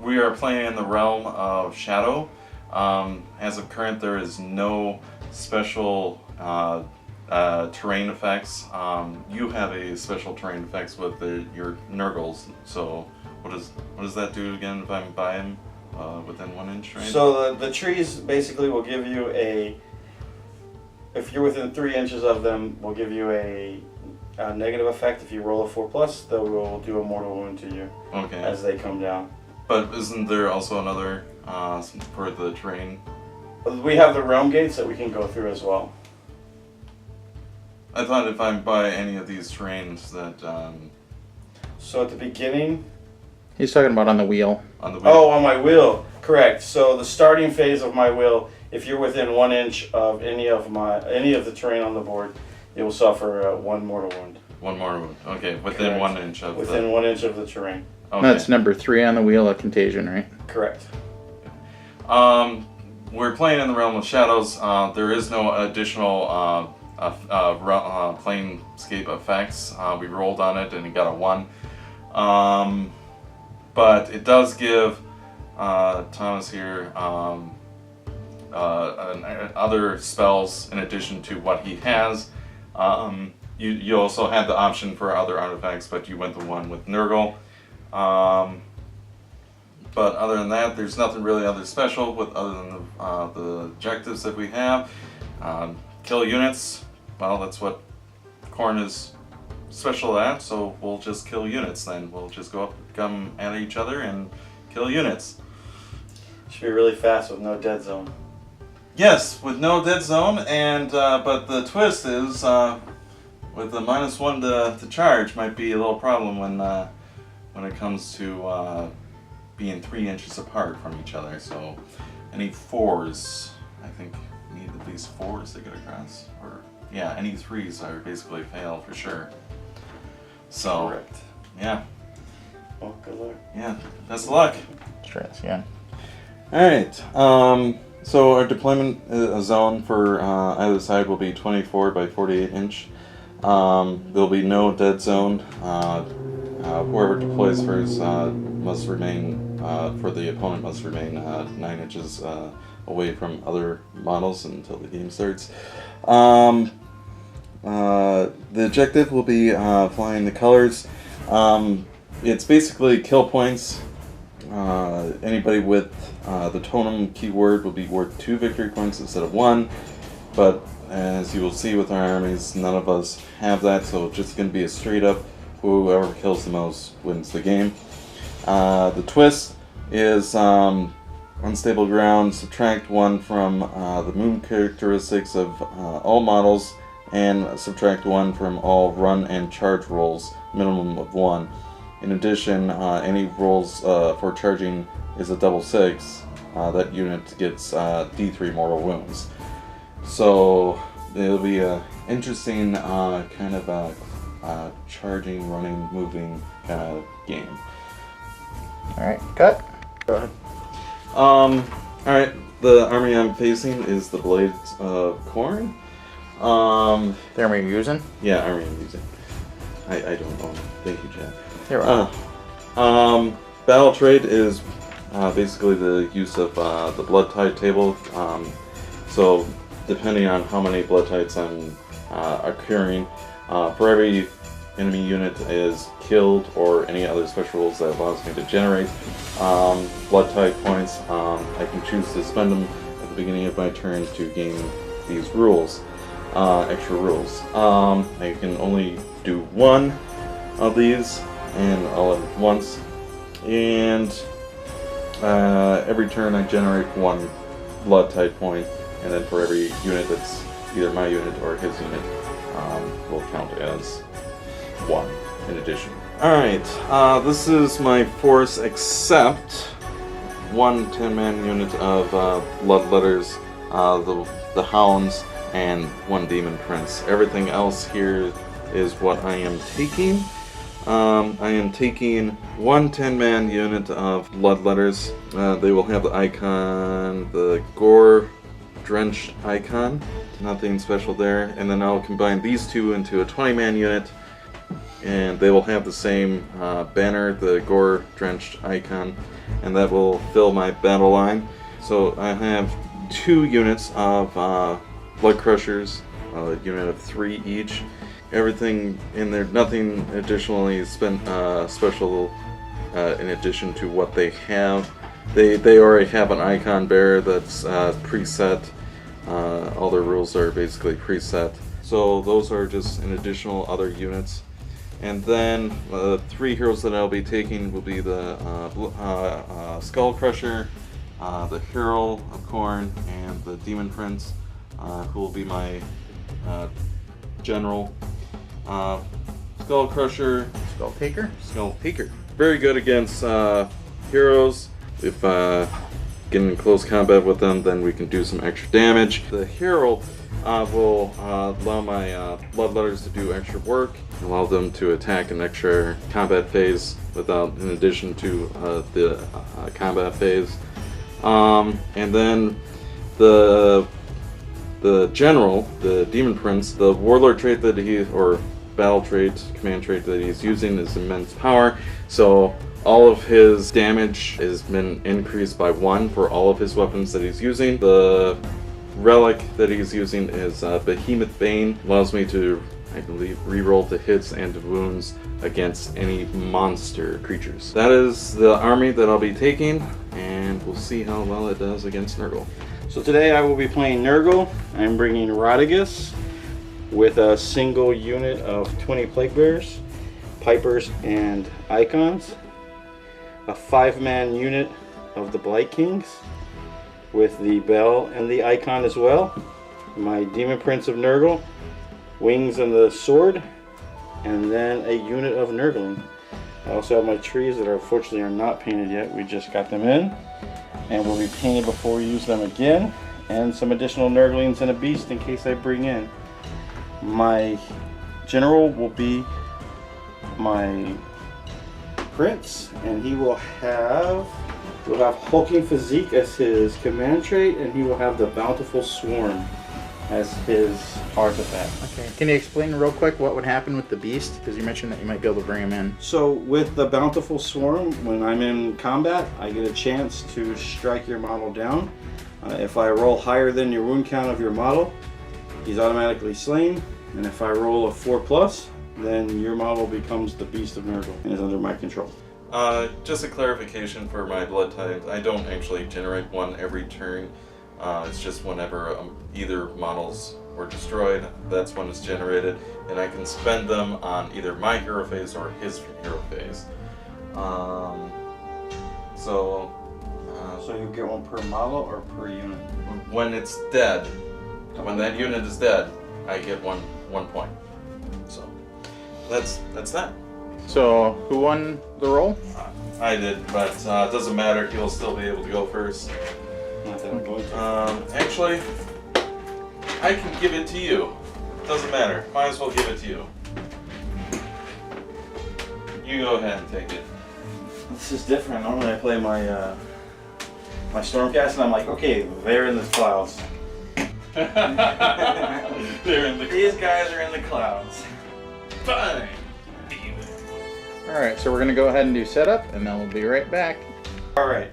We are playing in the realm of Shadow. As of current, there is no special terrain effects. You have a special terrain effects with your Nurgles. So what does that do again if I'm by him within 1 inch range? So the trees basically will give you if you're within 3 inches of them, will give you a negative effect. If you roll a 4+, they will do a mortal wound to you as they come down. But isn't there also another for the terrain? We have the realm gates that we can go through as well. I thought if I'm by any of these terrains that... So at the beginning... He's talking about on the wheel. On the wheel? Oh, on my wheel. Correct. So the starting phase of my wheel, if you're within 1 inch of any of the terrain on the board, you will suffer 1 mortal wound. 1 mortal wound. Okay, within Correct. 1 inch of within 1 inch of the terrain. Okay. That's number 3 on the wheel of contagion, right? Correct. We're playing in the realm of shadows. There is no additional planescape effects. We rolled on it and it got a 1. But it does give Thomas here other spells in addition to what he has. You also had the option for other artifacts, but you went the one with Nurgle. But other than that, there's nothing really other special other than the objectives that we have. Kill units. Well, that's what Khorne is special at, so we'll just kill units then. We'll just come at each other and kill units. Should be really fast with no dead zone. Yes, with no dead zone, and but the twist is with the -1 to charge might be a little problem when it comes to being 3 inches apart from each other. So any 4s, I think, need at least 4s to get across. Or yeah, any 3s are basically fail for sure. So Correct. Yeah. Well, good luck. Yeah, best of luck. Stress, yeah. Alright, so our deployment zone for either side will be 24 by 48 inch. There'll be no dead zone. Whoever deploys first must remain, for the opponent must remain 9 inches away from other models until the game starts. The objective will be flying the colors. It's basically kill points. Anybody with the totem keyword will be worth 2 victory points instead of 1, but as you will see with our armies, none of us have that, so it's just going to be a straight up whoever kills the most wins the game. The twist is unstable ground, subtract 1 from the move characteristics of all models, and subtract 1 from all run and charge rolls, minimum of 1. In addition, any rolls for charging is a double 6. That unit gets D3 mortal wounds. So it'll be an interesting kind of charging, running, moving kind of game. Alright, cut. Go ahead. Alright, the army I'm facing is the Blades of Khorne. The army you're using? Yeah, army I'm using. I don't know. Thank you, Chad. You're right. Battle trade is basically the use of the blood tide table. So depending on how many blood tides I'm occurring, for every enemy unit is killed or any other special rules that allows me to generate blood tide points, I can choose to spend them at the beginning of my turn to gain these rules, extra rules. I can only do 1 of these and all at once, and every turn I generate 1 blood type point, and then for every unit that's either my unit or his unit will count as 1 in addition. Alright, this is my force except 1 10-man unit of Bloodletters, the Hounds, and 1 Demon Prince. Everything else here is what I am taking. I am taking 1 10-man unit of Bloodletters. They will have the icon, the gore-drenched icon. Nothing special there. And then I'll combine these 2 into a 20-man unit. and they will have the same banner, the gore-drenched icon, and that will fill my battle line. So I have 2 units of Blood Crushers, a unit of 3 each. Everything in there, nothing additionally spent special in addition to what they have. They already have an icon bearer that's preset. All their rules are basically preset. So those are just an additional other units. And then the 3 heroes that I'll be taking will be the Skull Crusher, the Hero of Khorne, and the Demon Prince, who will be my general. Skull Crusher, Skull Taker. Skull Taker. Very good against heroes. If get in close combat with them, then we can do some extra damage. The hero will allow my bloodletters to do extra work, allow them to attack an extra combat phase without, in addition to the combat phase. And then the general, the Demon Prince, the warlord trait that or battle trait, command trait that he's using is immense power. So all of his damage has been increased by 1 for all of his weapons that he's using. The relic that he's using is Behemoth Bane. Allows me to, I believe, reroll the hits and the wounds against any monster creatures. That is the army that I'll be taking, and we'll see how well it does against Nurgle. So today I will be playing Nurgle. I'm bringing Rodigus with a single unit of 20 Plague Bearers, Pipers, and Icons. A 5-man unit of the Blight Kings with the Bell and the Icon as well. My Demon Prince of Nurgle, Wings and the Sword, and then a unit of Nurgling. I also have my trees that unfortunately are not painted yet. We just got them in, and will be painted before we use them again. And some additional Nurglings and a Beast in case I bring in. My general will be my Prince, and he will have Hulking Physique as his command trait, and he will have the Bountiful Swarm as his artifact. Okay, can you explain real quick what would happen with the Beast? Because you mentioned that you might be able to bring him in. So with the Bountiful Swarm, when I'm in combat, I get a chance to strike your model down. If I roll higher than your wound count of your model, he's automatically slain, and if I roll a 4+, then your model becomes the Beast of Nurgle and is under my control. Just a clarification for my blood type, I don't actually generate one every turn. It's just whenever either models were destroyed, that's when it's generated, and I can spend them on either my hero phase or his hero phase. So you get one per model or per unit? When it's dead, when that unit is dead, I get one point. So that's that. So who won the roll? I did, but it doesn't matter. He'll still be able to go first. Not that I'm going to. Actually, I can give it to you. Doesn't matter. Might as well give it to you. You go ahead and take it. This is different. Normally I play my my Stormcast and I'm like, okay, they're in the clouds. These guys are in the clouds. Fine. Alright, so we're going to go ahead and do setup, and then we'll be right back. Alright,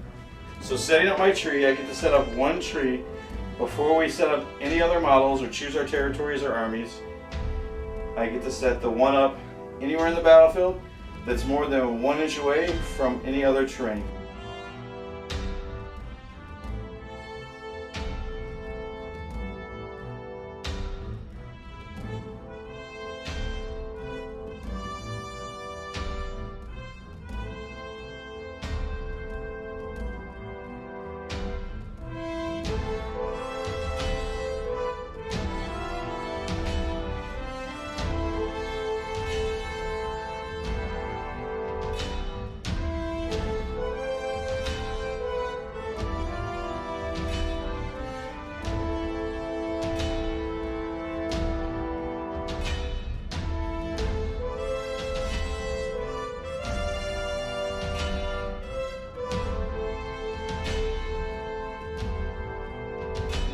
so setting up my tree, I get to set up one tree before we set up any other models or choose our territories or armies. I get to set the one up anywhere in the battlefield that's more than 1 inch away from any other terrain.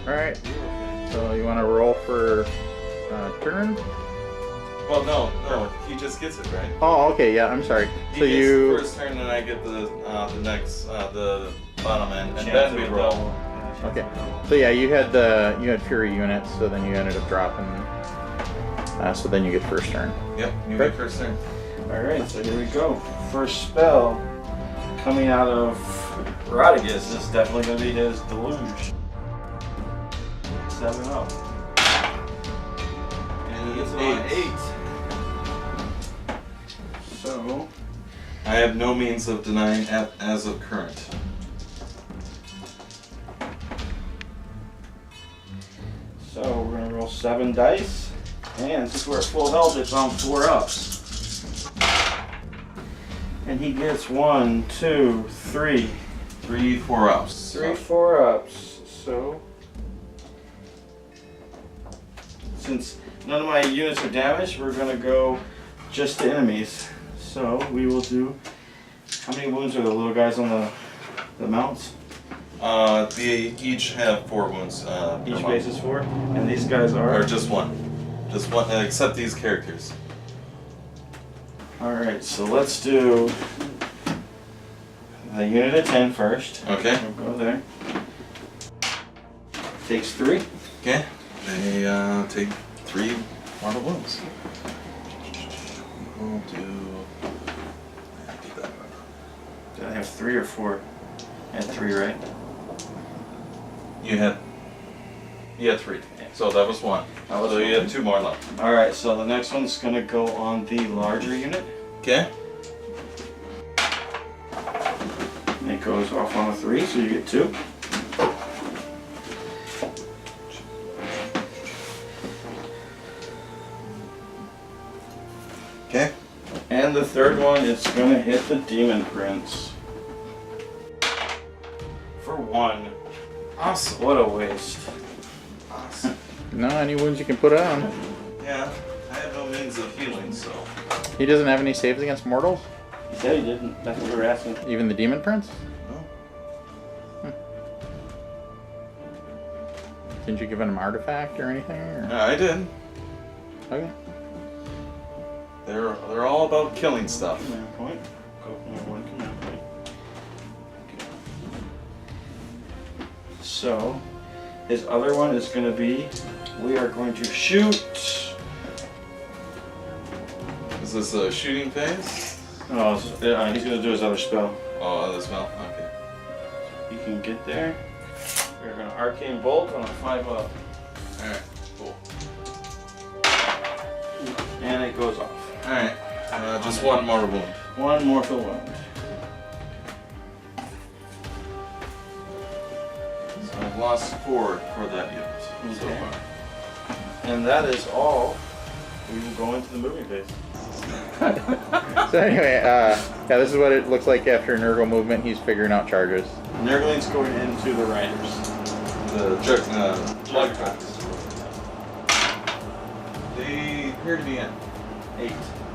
Alright, so you want to roll for turn? Well, no, he just gets it, right? Oh, okay, yeah, I'm sorry. He So gets you... the first turn, and I get the next, the bottom end, and Chance then we of a roll. double. Yeah, chance Okay. of a double. So yeah, you had Fury units, so then you ended up dropping. So then you get first turn. Yep, you Okay. get first turn. Alright, so here we go. First spell coming out of Rodriguez. This is definitely going to be his Deluge. 7-0. And he gets it on 8. So, I have no means of denying as of current. so we're going to roll 7 dice. And since we're at full health, it's on 4 ups. And he gets 1, 2, 3. 3 4-ups. 3 4-ups. So, since none of my units are damaged, we're going to go just to enemies. So, we will do. How many wounds are the little guys on the mounts? They each have 4 wounds. Each base is 4. And these guys Or are. just one. Just one, except these characters. Alright, so let's do the unit of 10 first. Okay. We'll go there. Takes 3. Okay. They take 3 mortal wounds. We'll do. That. Did I have 3 or 4? I had 3, right? You had 3. So that was 1. That was So you one. have 2 more left. Alright, so the next one's gonna go on the larger unit. Okay. It goes off on a 3, so you get 2. Okay. And the third one is gonna hit the Demon Prince. For 1. Awesome. What a waste. Awesome. No, any wounds you can put on. Yeah. I have no means of healing, so. He doesn't have any saves against mortals? He said he didn't. That's what we were asking. Even the Demon Prince? No. Didn't you give him an artifact or anything? Or? I did. Okay. They're all about killing stuff. Command point. Go from 1 command point. So, his other one is going to be, we are going to shoot. Is this a shooting phase? Oh, he's going to do his other spell. Oh, other spell. Okay. You can get there. We're going to Arcane Bolt on a 5-up. Alright. Cool. And it goes off. Alright. Just 1 more wound. 1 mortal wound. So I've lost 4 for that unit so Okay. far. And that is all. We will go into the moving phase. So anyway, yeah, this is what it looks like after Nurgle movement. He's figuring out charges. Nurgling's going into the Riders. The plug tracks. They appear to be in. 8.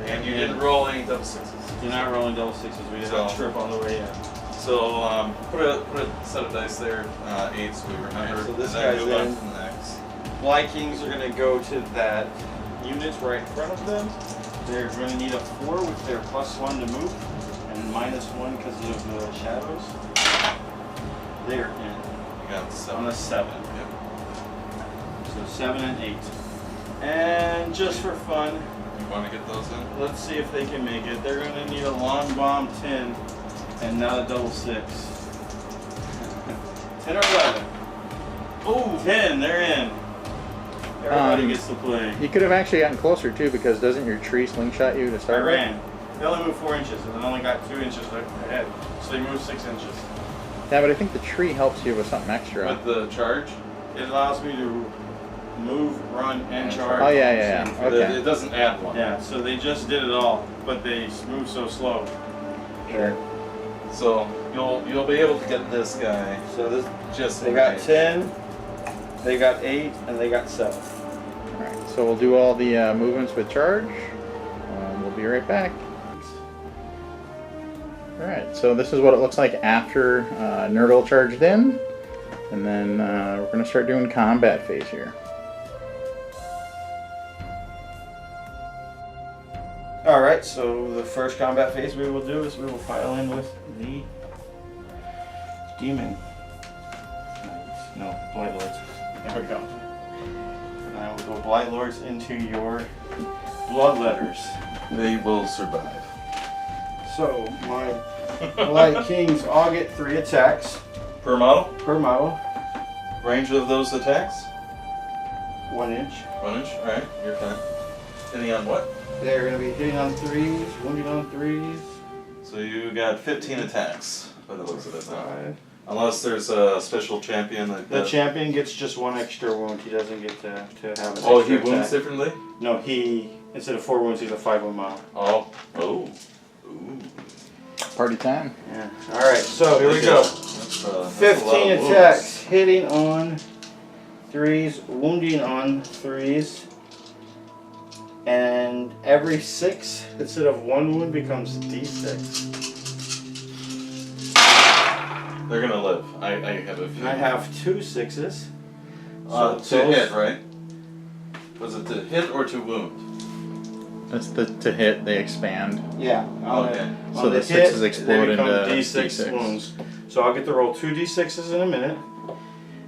And you didn't roll any double 6s. You're not rolling double 6s. We did not So- trip on the way in. So put a set of dice there, 8 so we remember. Alright, so this and then guy's move on in. to the next. Vikings are going to go to that unit right in front of them. They're going to need a 4 with their +1 to move, and -1 because of the shadows. They're in You got the on 7. a 7. Yep. So 7 and 8. And just for fun, You want to get those in? let's see if they can make it. They're going to need a long bomb 10 and not a double 6. 10 or 11. Oh, 10, they're in. Everybody gets to play. You could have actually gotten closer too, because doesn't your tree slingshot you to I start with? ran. They only moved 4 inches, and I only got 2 inches ahead. So they moved 6 inches. Yeah, but I think the tree helps you with something extra. With the charge? It allows me to move, run, and charge. Oh, yeah. Okay. It doesn't add 1. Yeah, so they just did it all, but they move so slow. Sure. So you'll be able to get this guy So this, just they got 10, they got 8, and they got 7. Alright, so we'll do all the movements with charge. We'll be right back. Alright, so this is what it looks like after Nurgle charged in. And then we're going to start doing combat phase here. Alright, so the first combat phase we will do is we will pile in with the demon. No, Blight Lords. There we go. And I will go Blight Lords into your bloodletters. They will survive. So my Blight Kings all get 3 attacks Per model? per model, Range of those attacks? 1 inch. 1 inch? Alright, you're fine. Hitting on what? They're going to be hitting on 3s, wounding on 3s. So you got 15 attacks by the looks of it now. 5. Unless there's a special champion like The that. champion gets just 1 extra wound. He doesn't get to have an Oh, extra he wounds attack. differently? No, he, instead of 4 wounds, he's a 5 wound model. Oh. Oh. Ooh. Party time. Yeah. Alright, so here we go. That's a lot 15 of wounds. attacks, hitting on 3s, wounding on 3s. And every 6, instead of 1 wound, becomes D6. They're gonna live. I have a few. I have 2 6s. To those- hit, right? Was it to hit or to wound? That's the to hit. They expand. Yeah. Okay. So the sixes explode they become into D6 D6. wounds. So I'll get to roll 2 D6s in a minute.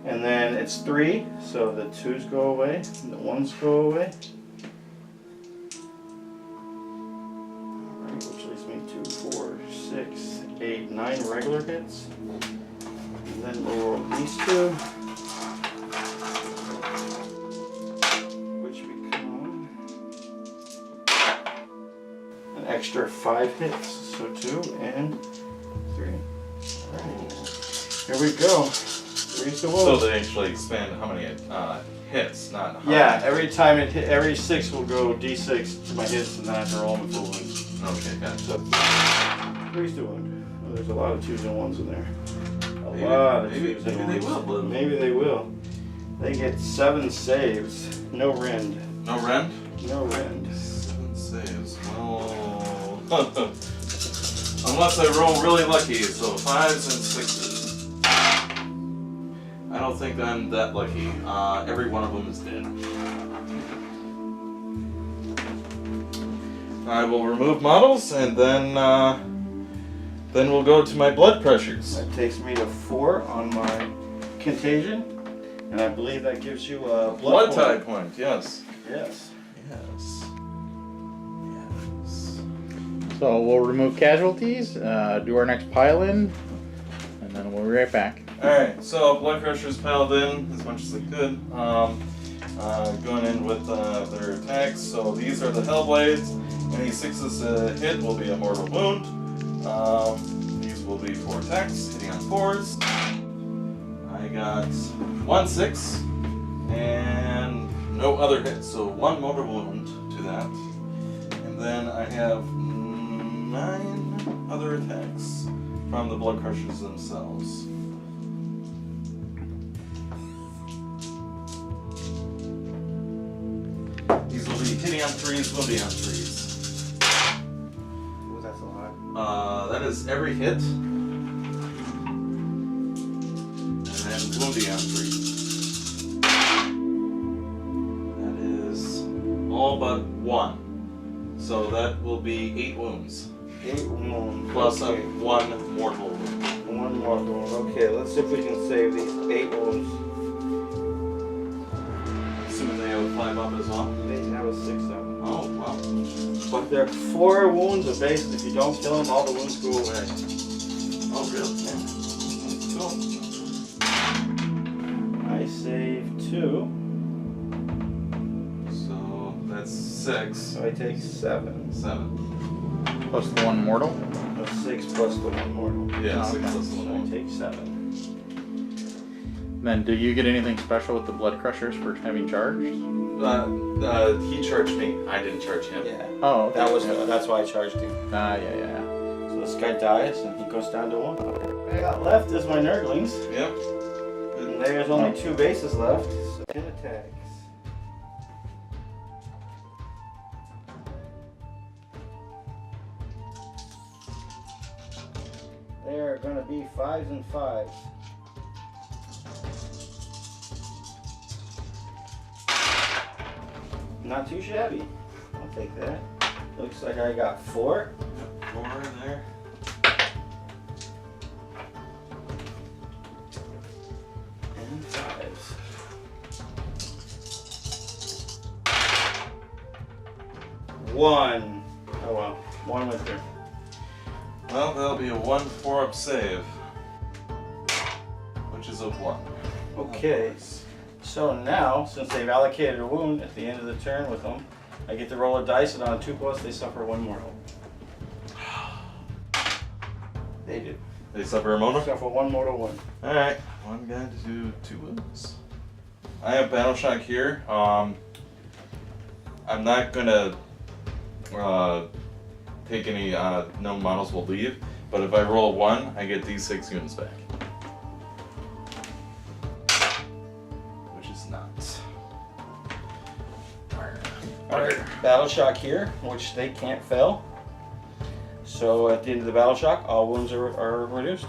And then it's 3, so the 2s go away, and the 1s go away. Alright, which leaves me 2, 4, 6, 8, 9 regular hits. And then we'll roll these 2. Which become an extra 5 hits. So 2 and 3. Alright. Here we go. 3's the So wolf. they actually expand how many hits, not how Yeah, many. every time it hit, every 6 will go D6 to my hits, and then I have to roll them with full wounds. Okay, gotcha. So 3's the wound. Oh, there's a lot of 2s and 1s in there. Maybe- A lot of maybe- 2s and maybe they 1s. will live. Maybe they will. They get 7 saves. No rend. No rend? No rend. 7 saves. Well, unless I roll really lucky, so 5s and 6s. I don't think I'm that lucky. Every one of them is dead. I will remove models and then we'll go to my blood pressures. That takes me to 4 on my contagion, and I believe that gives you a Blood point. tie point, yes. Yes. Yes. Yes. So we'll remove casualties, do our next pile in, and then we'll be right back. Alright, so blood pressures piled in as much as I could. Going in with their attacks. So these are the Hellblades. Any 6s hit will be a mortal wound. These will be 4 attacks, hitting on 4s. I got 1 6 and no other hits, so 1 mortal wound to that. And then I have 9 other attacks from the blood crushers themselves. These will be hitting on 3s, wounding on 3s. Ooh, that's a lot. That is every hit. And then wounding on 3s. That is all but 1. So that will be 8 wounds. 8 wounds. Plus Okay. 1 mortal wound. 1 more wound. Okay, let's see if we can save these 8 wounds. Assuming they have a 5 up as well. They have a 6 up. Oh, wow. But there are 4 wounds of base. If you don't kill them, all the wounds go away. Oh, really? Yeah. Cool. I save 2, So that's 6. so I take 7. 7. Plus the 1 mortal. No, 6 plus the 1 mortal. Yeah, Oh, 6 okay. plus the So I 1. take 7. Then do you get anything special with the blood crushers for having charged? He charged me. I didn't charge him. Yeah. Oh, okay. That's why I charged him. Yeah. So this guy dies and he goes down to 1. What I got left is my Nurglings. Yep. And there's only 2 bases left. So 10 attacks. They are going to be 5s and 5s. Not too shabby. I'll take that. Looks like I got 4. Yep, 4 in there. And 5s. One. Oh well. 1 went through. Well, that'll be a 1 4-up save, which is a 1. Okay. So now, since they've allocated a wound at the end of the turn with them, I get to roll a dice, and on a 2+ they suffer 1 mortal. They do. They suffer a mortal? Suffer 1 mortal wound. Alright, 1 guy to do 2 wounds. I have Battle Shock here. I'm not gonna take any known models will leave, but if I roll 1, I get these 6 units back. Which is not. Alright, Battle Shock here, which they can't fail. So at the end of the Battle Shock, all wounds are reduced.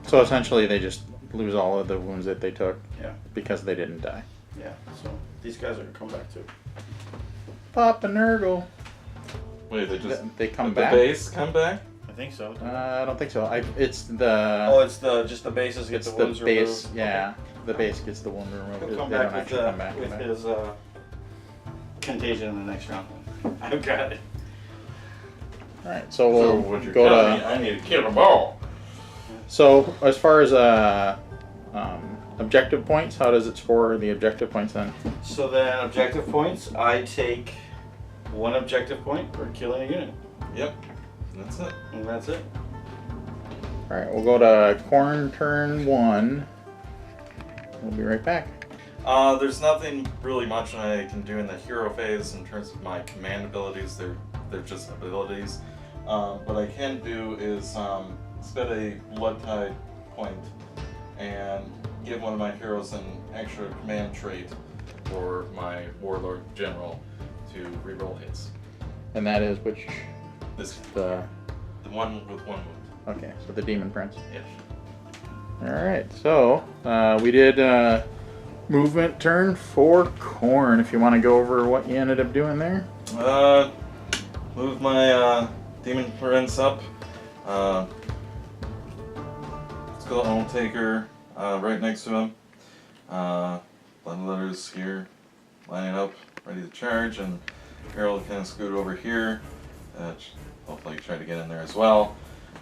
So essentially, they just lose all of the wounds that they took. Yeah. Because they didn't die. Yeah, so these guys are going to come back too. Papa Nurgle. Wait, They come at back? the base come back? I think so. I don't think so. It's the. Oh, it's just the bases get it's the the wounds base. removed. Yeah, the base gets the wound removed. He'll come They back don't with, actually come back. with but- his contagion in the next round. I've got it. All right, so we'll what you're go telling me, to. I need to kill them all. So as far as objective points, how does it score the objective points then? So then, objective points, I take 1 objective point for killing a unit. Yep, that's it. And that's it. All right, we'll go to Khorne turn 1. We'll be right back. There's nothing really much I can do in the hero phase in terms of my command abilities. They're just abilities. What I can do is spend a blood tide point and give one of my heroes an extra command trait for my warlord general to reroll hits. And that is which? This The. the one with 1 wound. Okay, so the Demon Prince. Yes. All right, so we did movement turn for Khorne. If you want to go over what you ended up doing there. Move my demon prince up. Skeleton taker right next to him. Blood letters here, lining up, ready to charge, and Harold kind of scoot over here. Hopefully try to get in there as well.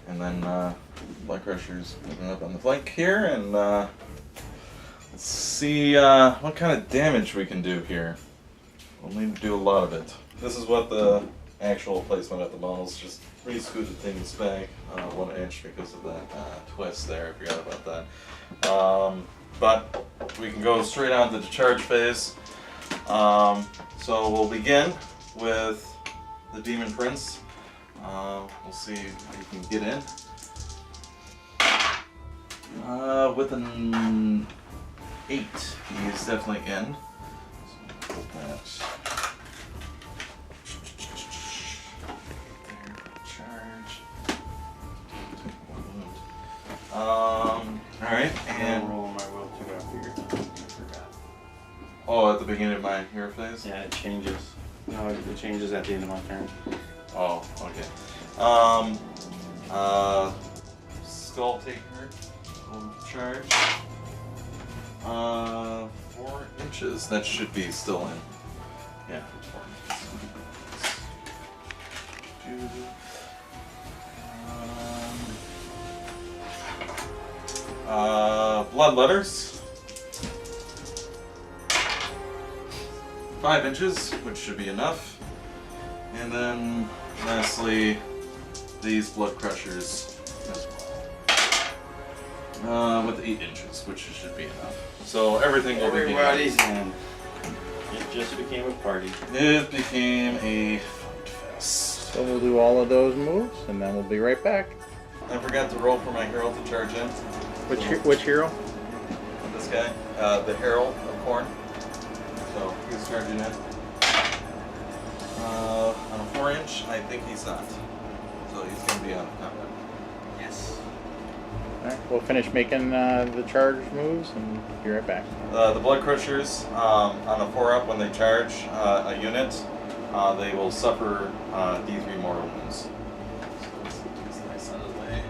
And then Blood Crusher's moving up on the flank here, and let's see what kind of damage we can do here. We'll need to do a lot of it. This is what the actual placement of the models, just re-scooted things back 1 inch because of that twist there. I forgot about that. But we can go straight on to the charge phase. So we'll begin with the Demon Prince. We'll see if he can get in. With an 8, he's definitely in. So put that. Charge. Alright, and I'm rolling my will too after you're done. I forgot. oh, at the beginning of my hero phase? Yeah, it changes. No, it changes at the end of my turn. Oh, okay. Skull Taker will charge. 4 inches. That should be still in. Yeah, 4 inches. Blood letters. 5 inches, which should be enough. And then, lastly, these blood crushers as well. With 8 inches, which should be enough. So everything will be Everybody's in. It just became a party. It became a fight fest. So we'll do all of those moves, and then we'll be right back. I forgot to roll for my Herald to charge in. Which hero? This guy, the Herald of Khorne. So he's charging in. On a 4 inch, I think he's not. So he's going to be out of combat. Yes. Alright, we'll finish making the charge moves and be right back. The Blood Crushers, on a 4-up, when they charge a unit, they will suffer D3 mortal wounds. So let's get these nice out of the way.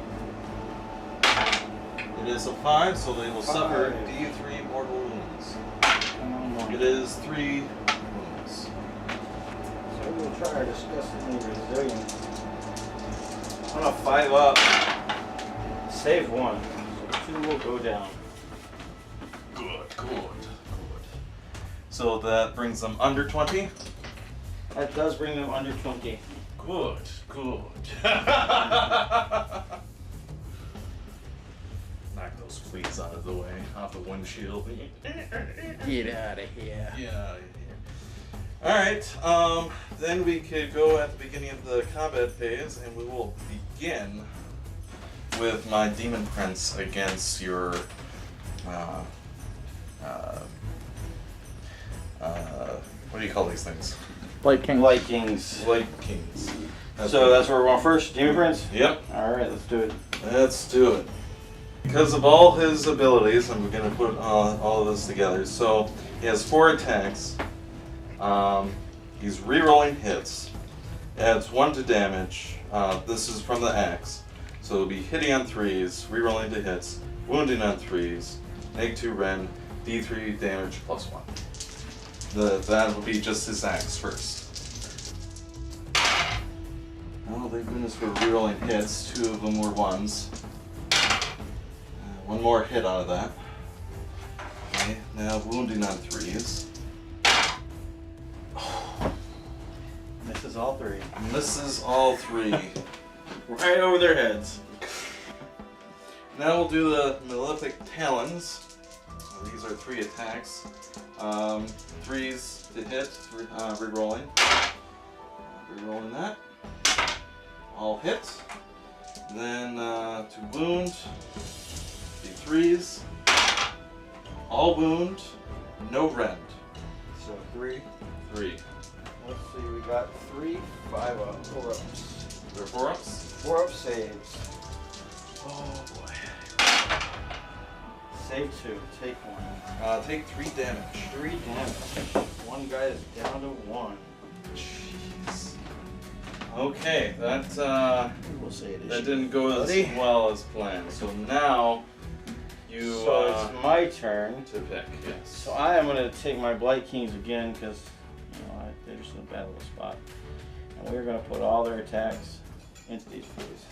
It is a 5, so they will suffer D3 mortal wounds. It is 3 wounds. So we'll try our disgustingly resilient. On a 5-up, save 1. So 2 will go down. Good. So that brings them under 20. That does bring them under 20. Good. Knock those fleas out of the way, off the windshield. Get out of here. Yeah. Alright, then we could go at the beginning of the combat phase, and we will begin with my Demon Prince against your, what do you call these things? Light King. Light Kings. Light Kings. That's where we're going first. Demon Prince? Yep. Alright, let's do it. Let's do it. Because of all his abilities, and we're going to put all of this together. So, he has 4 attacks. He's re-rolling hits. Adds 1 to damage. This is from the axe. So it'll be hitting on 3s, re-rolling to hits, wounding on 3s, -2 rend, D3 damage +1. That will be just his axe first. Oh, thank goodness for re-rolling hits. 2 of them were 1s. 1 more hit out of that. Okay, now wounding on 3s. Misses all 3. Misses all 3. Right over their heads. Now we'll do the Malefic Talons. These are 3 attacks. 3s to hit, re-rolling. Re-rolling that. All hit. Then to wound, the 3s. All wound, no rend. So 3. 3. Let's see, we got 3 5-up, 4-ups. There are 4-ups? 4-up saves. Oh boy. Save 2, take 1. Take 3 damage. 3 damage. One guy is down to 1. Jeez. Okay, that We'll say it is. that didn't go as well as planned. So now you So it's my turn. to pick. Yes. So I am going to take my Blight Kings again because they're just in a bad little spot. And we're going to put all their attacks into these fleas.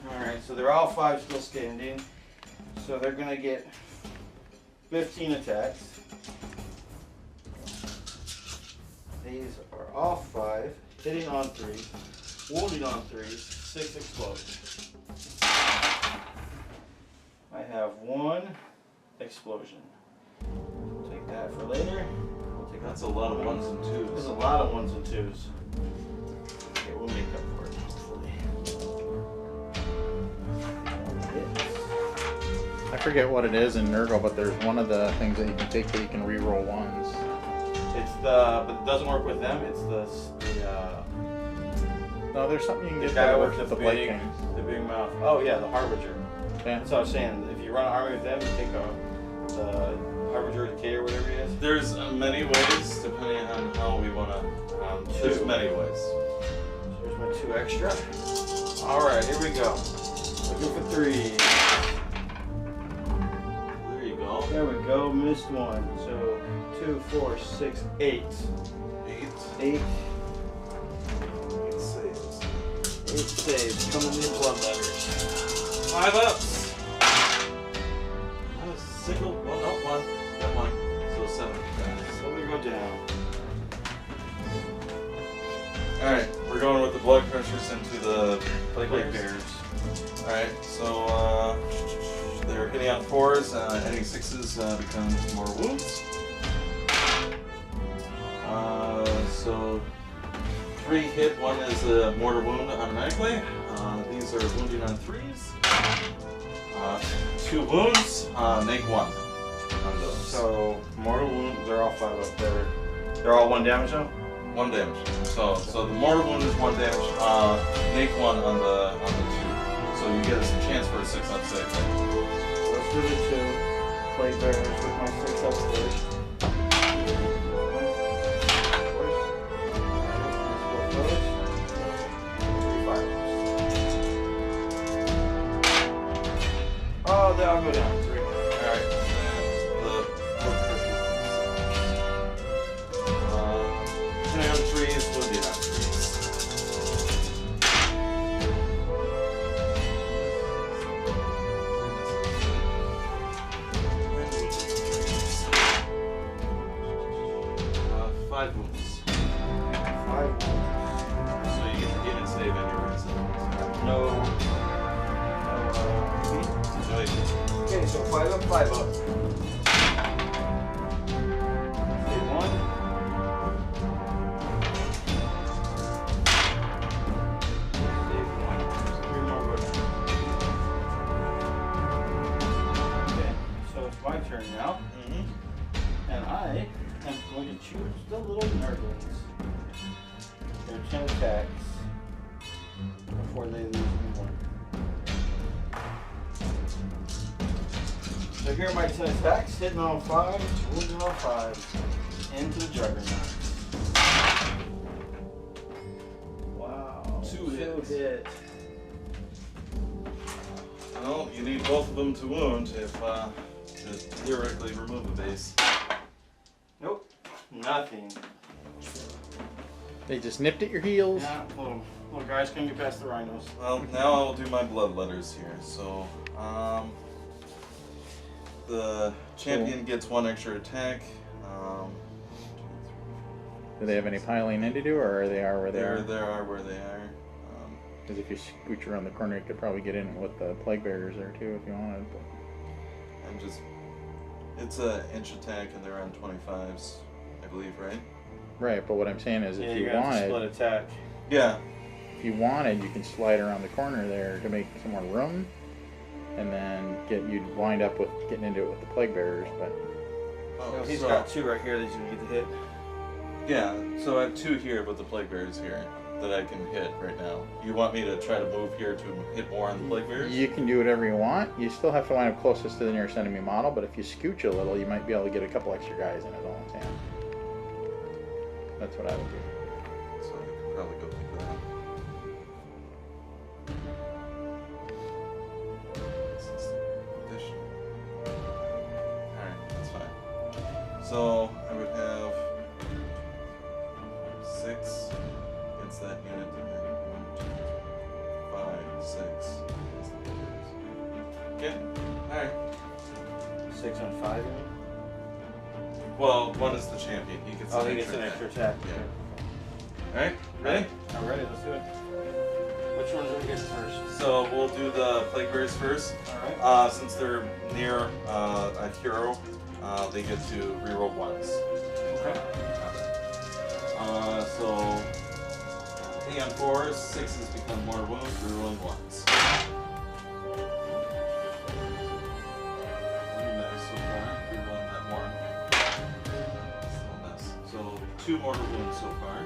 Alright, so they're all 5 still standing. So they're going to get 15 attacks. These are all 5, hitting on 3, wounding on 3s, 6 explosions. I have 1 explosion. Take that for later. That's a lot of 1s and 2s. There's a lot of 1s and 2s. Okay, we'll make up for it, hopefully. I forget what it is in Nurgle, but there's one of the things that you can take that you can re-roll 1s. It's but it doesn't work with them. It's the No, there's something you can the get guy that with works with the the Blight big, Kings. the big mouth. Oh yeah, the Harbinger. Yeah. That's what I was saying. If you run an army with them, you take the Harbinger Decay or whatever it is. There's many ways, depending on how we want to. There's 2. many ways. Here's my 2 extra. All right, here we go. Looking for 3. There you go. There we go. Missed 1. So 2, 4, 6, 8. 8. 8. 8 saves. 8 saves coming in blood letters. 5 ups. Not a single. Well, not 1. Got 1. So 7. So we go down. Alright, we're going with the Blood Crushers into the Plague Plague Bears. Bears. Alright, so they're hitting on 4s, any 6s becomes more wounds. So 3 hit, 1 is a mortar wound automatically. These are wounding on 3s. 2 wounds, make 1 on those. So mortal wound, they're all 5 up there. They're all 1 damage though? 1 damage. So the mortar wound is 1 damage. Make 1 on the 2. So So you get a chance for a 6-up save. Let's do the 2 plague bearers with my 6-up first. Oh, then I'll go down 3. Alright, depending on the trees, we'll be on trees. Five wounds. 5 wounds. So you get the demon save and your reason. No. Okay, so 5 up, 5 up. Save 1. Save 1. 3 more go down. Okay, so it's my turn now. And I am going to choose the little Nurglings. Their 10 attacks before they lose me 1. So here are my 10 attacks, hitting on 5, wounding on 5, into the Juggernaut. Wow. 2 hits. Hit. Well, you need both of them to wound if to theoretically remove a base. Nope. Nothing. They just nipped at your heels. Yeah, little guys can get past the rhinos. Well, now I'll do my blood letters here. So, the champion gets 1 extra attack. Do they have any piling in to do, or are they where they are? They are where they are. Because if you scooch around the corner, you could probably get in with the plague bearers there too if you wanted. But. I'm just. It's a inch attack, and they're on 25s, I believe, right? Right, but what I'm saying is, if you got to split wanted, attack. Yeah. if you wanted, you can slide around the corner there to make some more room, and then you'd wind up with getting into it with the plague bearers. But Oh, he's got 2 right here that he's gonna get to hit. Yeah, so I have 2 here, but the plague bearers here that I can hit right now. You want me to try to move here to hit more on the plague bearers? you can do whatever you want. You still have to wind up closest to the nearest enemy model, but if you scooch a little, you might be able to get a couple extra guys in it all in time. That's what I would do. So I could probably go like that. Alright, that's fine. So I would have 6 against that unit, and then 1, 2, 3, 5, 6 against the others. Okay, alright. 6 on 5, you mean? Well, 1 is the champion. He gets Oh, he gets an extra attack. Yeah. Alright, ready? I'm ready, let's do it. Which ones are we getting first? So we'll do the plague bearers first. Alright. Since they're near a hero, they get to reroll 1s. Okay. So 8 on 4s, 6s become more wounds, rerolling 1s. Nice so far. Rerolling that more. Still a mess. So 2 mortal wounds so far.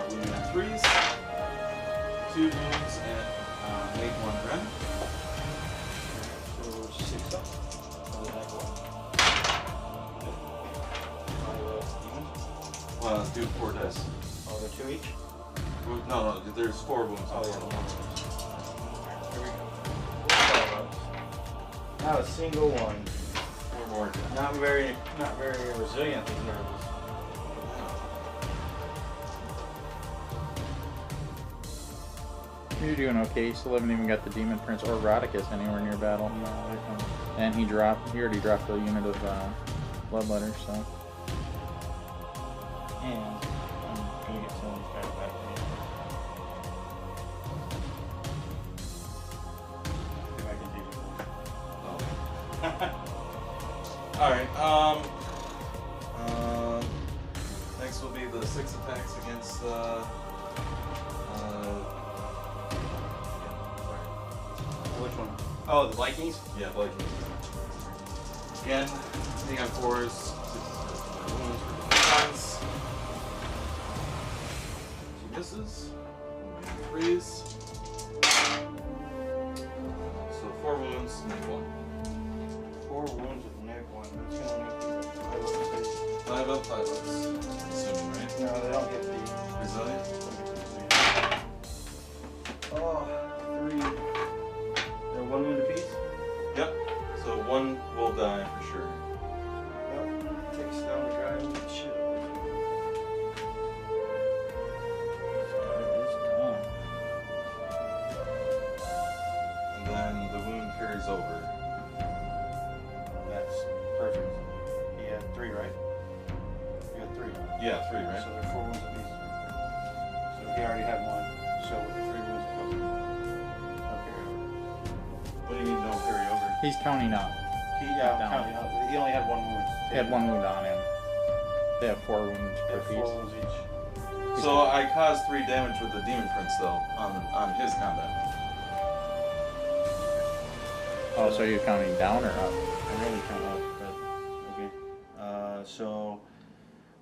Wounding on 3s, 2 wounds, and make 1 run. So 6 up. Do 4 dice. Oh, they're 2 each? No, there's 4 wounds. Oh, yeah. Here we go. Not a single one. 4 more. Not very resilient, these Nurgles. You're doing okay. You still haven't even got the Demon Prince or Rodicus anywhere near battle. No, they're coming. And he already dropped a unit of bloodletters, so. And I'm gonna get some of these guys back here. See if I can do this. Alright, next will be the 6 attacks against Which one? Oh, the Vikings? yeah, Vikings. Again, hitting on 4s, 6 wounds for defense. 2 misses, 3s, pick one. It's gonna only be 5 up, 5 ups. Assuming, right? No, they don't get the Resilient? Oh, 3. They're 1 wound apiece? Yep. So 1 will die for sure. Yep. Takes down the guy with the shit. This guy is done. And then the wound carries over. That's perfect. He had 3, right? You had 3. Yeah, 3, right? So they're 4 wounds apiece. So he already had 1. So with the 3 wounds plus no carryover. What do you mean no carryover? He's counting up. He Down. counting out. He only had 1 wound. He had 1 wound on him. They have 4 wounds They per have piece. 4 wounds each. So I caused 3 damage with the Demon Prince though on his combat. Oh, so you're counting down or up? I really count up, but okay. So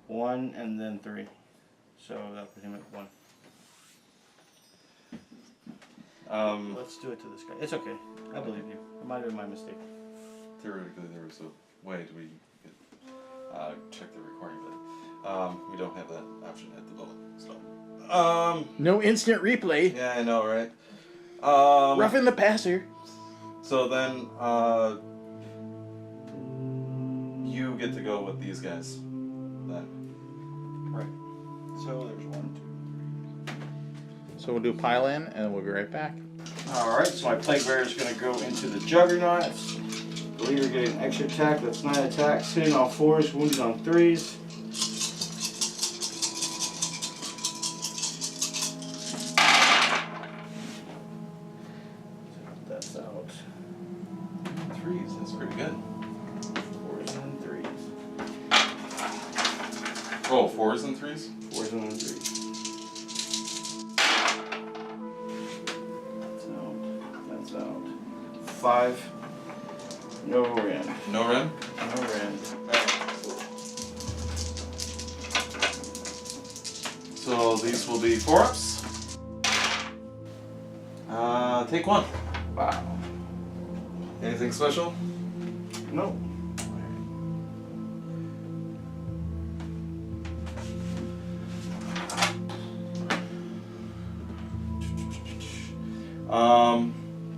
1 and then 3. So that put him at 1. Let's do it to this guy. It's okay. I believe you. It might have been my mistake. Theoretically, there was a way we could check the recording, but we don't have that option at the moment. So, No instant replay. yeah, I know, right? Roughing the passer. So then, you get to go with these guys. Then. Right. So there's 1, 2. So we'll do pile in and we'll be right back. Alright, so my Plague Bearer is going to go into the Juggernaut. The leader getting an extra attack. That's 9 attacks. Hitting on 4s, wounded on 3s. That's out. 3s, that's pretty good. 4s and 3s. Oh, 4s and 3s? 4s and then 3s. That's out. 5. No rend. No run? No rend. So these will be 4-ups. Take 1. Wow. Anything special? No.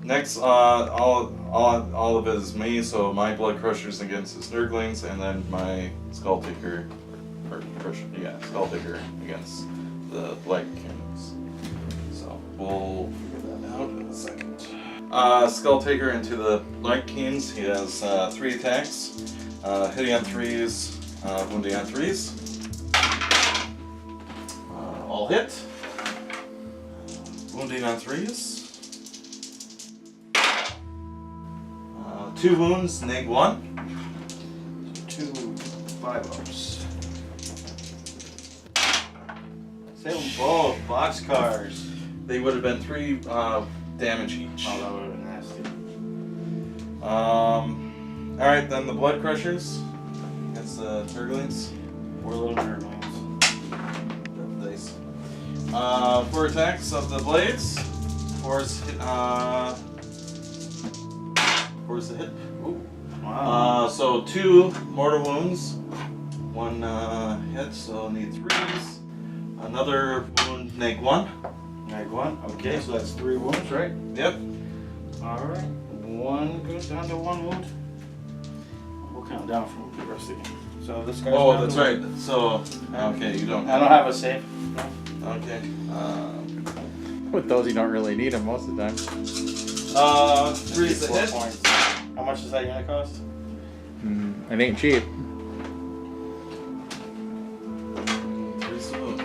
Next, all of it is me, so my Blood Crushers against his Nurglings, and then my Skull Taker, Skull Taker against the Black Kings. So we'll figure that out in a second. Skull Taker into the Black Kings. He has 3 attacks, hitting on 3s, wounding on 3s. All hit. Wounding on 3s. 2 wounds, neg 1. 2 5-ups. Save them both. Boxcars. They would have been 3 damage each. Oh, that would have been nasty. Alright, then the Blood Crushers. That's the Nurglings. 4 little Nurglings. Dice. 4 attacks of the blades. 4's hit. 4's the hit. Ooh. Wow. So 2 mortal wounds. 1 hit, so need 3s. Another wound, neg 1. Neg 1. Okay, so that's 3 wounds, right? Yep. Alright. 1 goes down to 1 wound. We'll count down from the rest of the game. So this guy's Oh, down that's to right. So, okay, you don't I don't have a save. Okay. With those, you don't really need them most of the time. 3's the 4 hit. points. How much is that gonna cost? It ain't cheap. 3's the wound.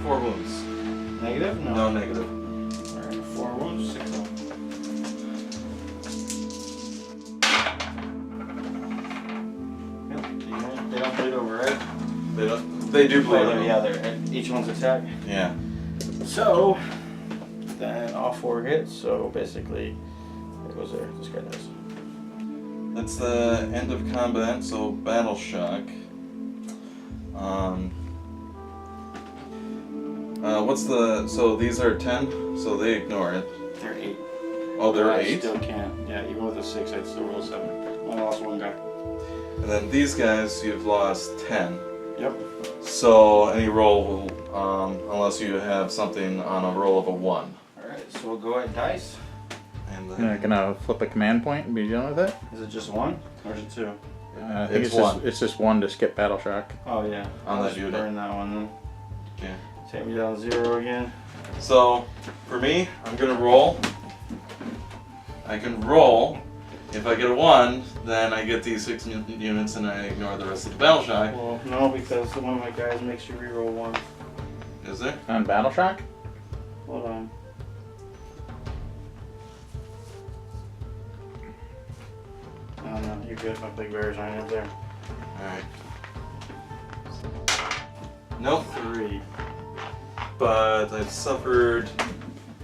4 wounds. Negative? No negative. Alright, 4 wounds, 6 of them. Yep, they don't bleed over, right? They do bleed. Oh, yeah, they're each one's attack. Yeah. So, then all 4 hits, so basically, it goes there. This guy does. That's the end of combat, so battle shock. What's the, so these are 10, so they ignore it. They're 8. Oh, there are I 8? still can't. Yeah, even with a 6, I'd still roll 7. I lost 1 guy. And then these guys, you've lost 10. Yep. So any roll will, unless you have something on a roll of a 1. Alright, so we'll go at dice. And You're then gonna flip a command point and be done with it. Is it just 1? Or is it 2? I think it's 1 it's just 1 to skip battle shock. Oh, yeah. on I'll that just unit. burn that one then. Yeah. Take me down 0 again. So for me, I'm gonna roll. I can roll. If I get a 1, then I get these 6 units and I ignore the rest of the battle shock. Well, no, because one of my guys makes you reroll 1. Is there? On battle shock? Hold on. Oh no, you're good. My big bears aren't up there. Alright. Nope. 3. But I've suffered.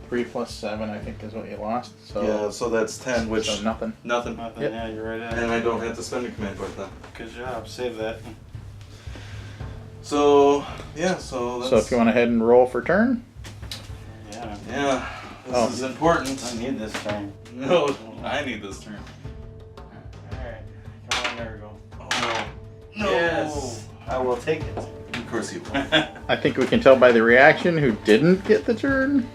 3 plus 7, I think, is what you lost. So Yeah, so that's 10, which. so nothing. Nothing. Nothing. Yep. Yeah, you're right at it. And I don't have to spend a command point then. Good job. Save that. So, yeah, so that's. So if you want to head and roll for turn, Yeah. Yeah, this Oh. is important. I need this turn. No, I need this turn. Alright. Come on, Nurgle. Oh, no. No. Yes. I will take it. Of course you will. I think we can tell by the reaction who didn't get the turn.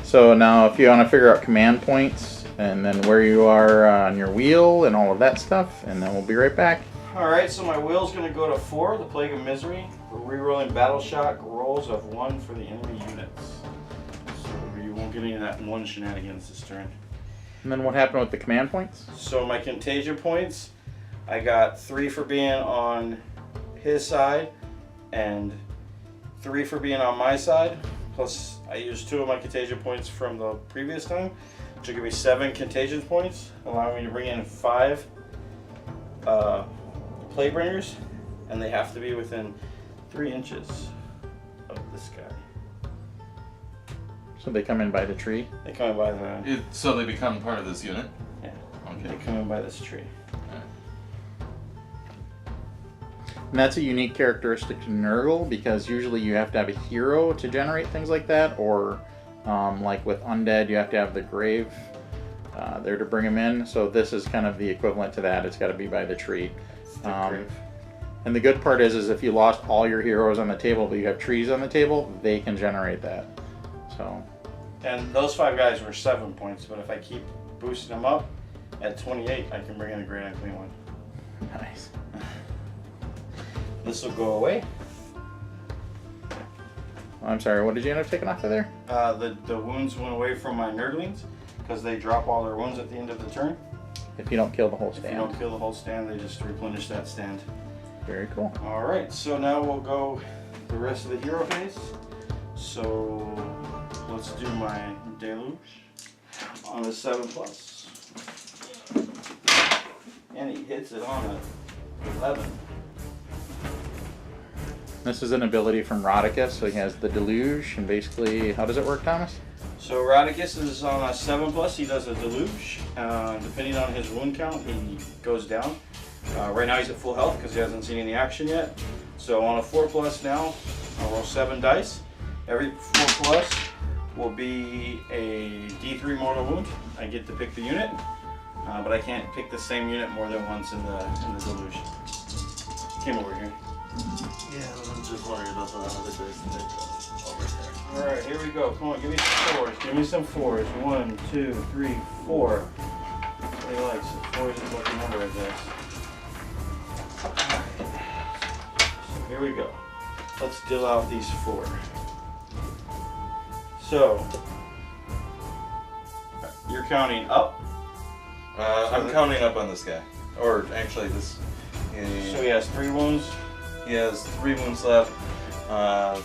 So now if you want to figure out command points and then where you are on your wheel and all of that stuff, and then we'll be right back. Alright, so my wheel's going to go to 4, the Plague of Misery. We're rerolling battle shock rolls of 1 for the enemy units. So you won't get any of that 1 shenanigans this turn. And then what happened with the command points? So my contagion points, I got 3 for being on his side and 3 for being on my side. Plus I used 2 of my contagion points from the previous time, which will give me 7 contagion points, allowing me to bring in 5 Plaguebringers, and they have to be within 3 inches of this guy. So they come in by the tree. They come in by the So they become part of this unit? yeah. Okay. They come in by this tree. And that's a unique characteristic to Nurgle because usually you have to have a hero to generate things like that, or like with undead, you have to have the grave there to bring them in. So this is kind of the equivalent to that. It's got to be by the tree. And the good part is if you lost all your heroes on the table, but you have trees on the table, they can generate that. So. And those 5 guys were 7 points, but if I keep boosting them up at 28, I can bring in a Great Unclean One. Nice. This will go away. I'm sorry, what did you end up taking off of there? The wounds went away from my Nurglings because they drop all their wounds at the end of the turn. If you don't kill the whole If you stand. don't kill the whole stand, they just replenish that stand. Very cool. Alright, so now we'll go the rest of the hero phase. So let's do my Deluge on a 7+. And he hits it on a 11. This is an ability from Rodicus, so he has the Deluge, and basically, how does it work, Thomas? So Radicus is on a 7+, he does a Deluge. Depending on his wound count, he goes down. Right now he's at full health because he hasn't seen any action yet. So on a 4+ now, I'll roll 7 dice. Every 4+ will be a D3 mortal wound. I get to pick the unit, but I can't pick the same unit more than once in the Deluge. Came over here. Yeah, I'm just worried about the other dice over here. Alright, here we go. Come on, give me some 4s. Give me some 4s. 1, 2, 3, 4. What do you like? 4 is a lucky number, I guess. So here we go. Let's deal out these 4. So, you're counting up. I'm counting up on this guy. Or actually, this. So he has 3 wounds. He has 3 wounds left. 2 doesn't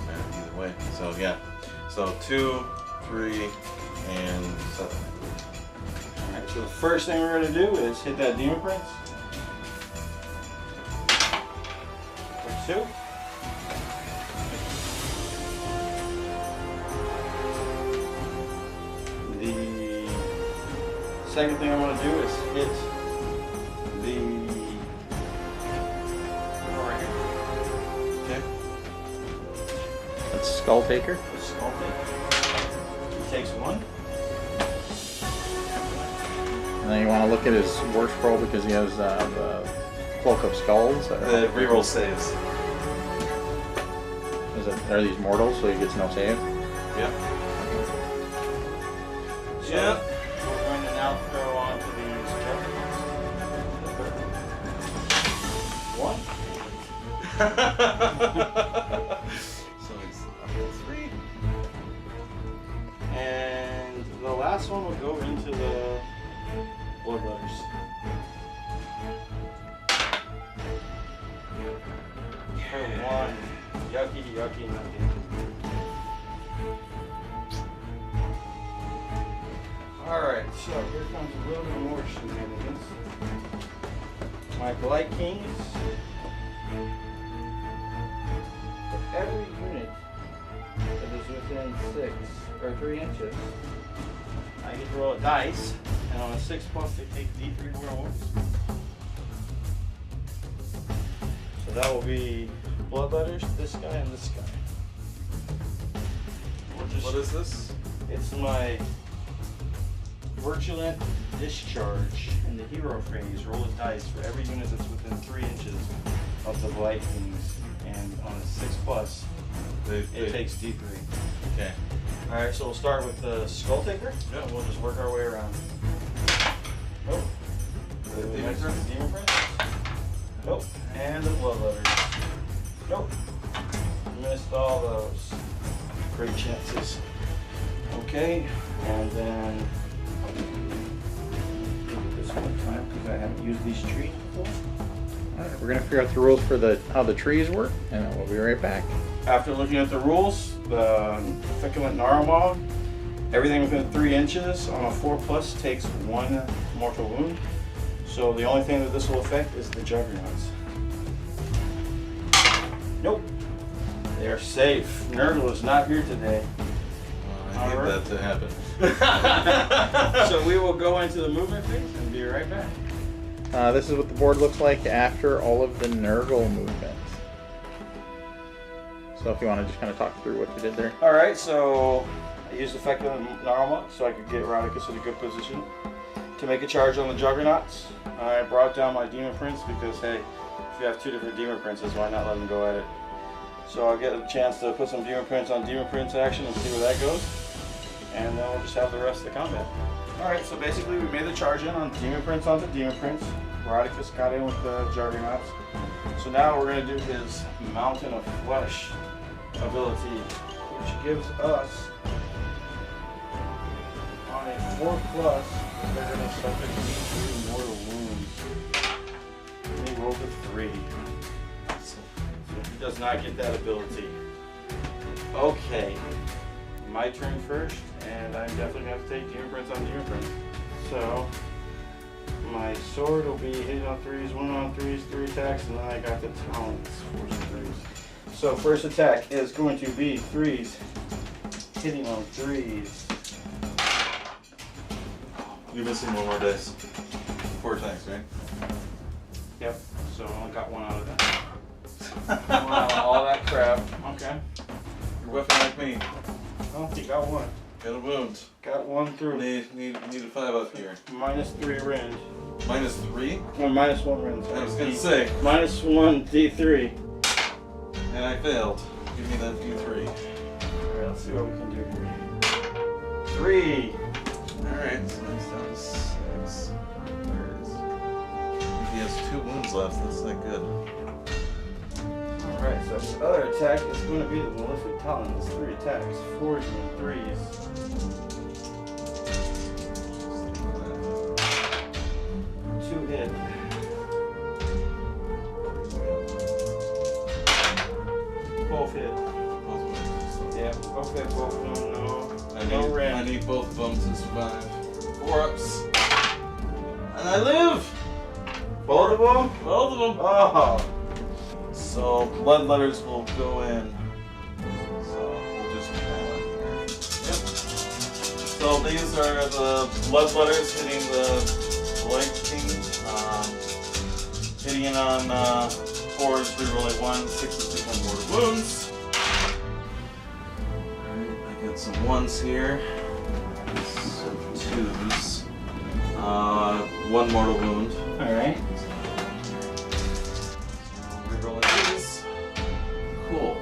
matter either way. So yeah. So 2, 3, and 7. Alright, so the first thing we're going to do is hit that Demon Prince. For 2. The second thing I want to do is hit the right here. Okay. That's Skull Taker. The Skull Taker. He takes 1. And then you want to look at his worst roll because he has the Cloak of Skulls. Reroll saves. Are these mortals, so he gets no save? Yep. So we're going to now throw onto these juggernaut. One. So he's up 3. And the last one will go into the bloodletters. For 1. Yucky, yucky, yucky. Alright, so here comes a little bit more shenanigans. My Blight Kings. For every unit that is within 6 or 3 inches, I get to roll a dice, and on a 6+, they take D3 mortal wounds. So that will be bloodletters, this guy, and this guy. What is this? It's my Virulent Discharge in the hero phase. Roll a dice for every unit that's within 3 inches of the Blight Kings, and on a 6+, it takes D3. Okay. Alright, so we'll start with the Skull Taker. Yeah. We'll just work our way around. Nope. The Demon Next is Prince? the Demon Prince. Nope. And the Bloodletters. Nope. Missed all those. Great chances. Okay, and then this one time because I haven't used these trees before. Alright, we're going to figure out the rules for how the trees work, and then we'll be right back. After looking at the rules, the Feculent Narwhal, everything within 3 inches on a 4+ takes 1 mortal wound. So the only thing that this will affect is the Juggernauts. Nope. They are safe. Nurgle is not here today. I need that to happen. So we will go into the movement phase and be right back. This is what the board looks like after all of the Nurgle movements. So if you want to just kind of talk through what you did there. Alright, so I used the Feculent Narwhal so I could get Radicus in a good position to make a charge on the Juggernauts. I brought down my Demon Prince because, hey, if you have 2 different Demon Princes, why not let them go at it? So I'll get a chance to put some Demon Prince on Demon Prince action and see where that goes. And then we'll just have the rest of the combat. Alright, so basically we made the charge in on Demon Prince onto Demon Prince. Radicus got in with the Juggernauts. So now we're going to do his Mountain of Flesh ability, which gives us on a 4+, they're going to suffer D3 mortal wounds. And he rolled a 3. So he does not get that ability. Okay, my turn first, and I'm definitely going to have to take Demon Prince on Demon Prince. So my sword will be hitting on 3s, 1 on 3s, 3 attacks, and then I got the talents for some 3s. So first attack is going to be 3s, hitting on 3s. You're missing 1 more dice. 4 attacks, right? Yep, so I only got 1 out of that. Wow, all that crap. Okay. You're whiffing like me. Oh, you got 1. Got a wound. Got 1 through. Need a 5 up here. -3 rend. -3? Or -1 rend. I was gonna say. -1 D3. And I failed. Give me that D3. Alright, let's see what we can do here. 3. Alright, so that's down to 6. There it is. He has 2 wounds left, that's not good. Alright, so his other attack is going to be the Malefic Talon. It's 3 attacks. 4s and 3s. 2 hit. Both hit. Both wounds. Yeah, both hit, both of them, no. I need both of them to survive. 4 ups. And I live! Both of them? Both of them! Oh! So, blood letters will go in. So, we'll do some highlight here. Yep. So, these are the blood letters hitting the Blight King. Hitting in on 4s, rerolling 1, 6s become mortal wounds. Alright, I get some 1s here. Some 2s. 1 mortal wound. Alright. Reroll these. Cool.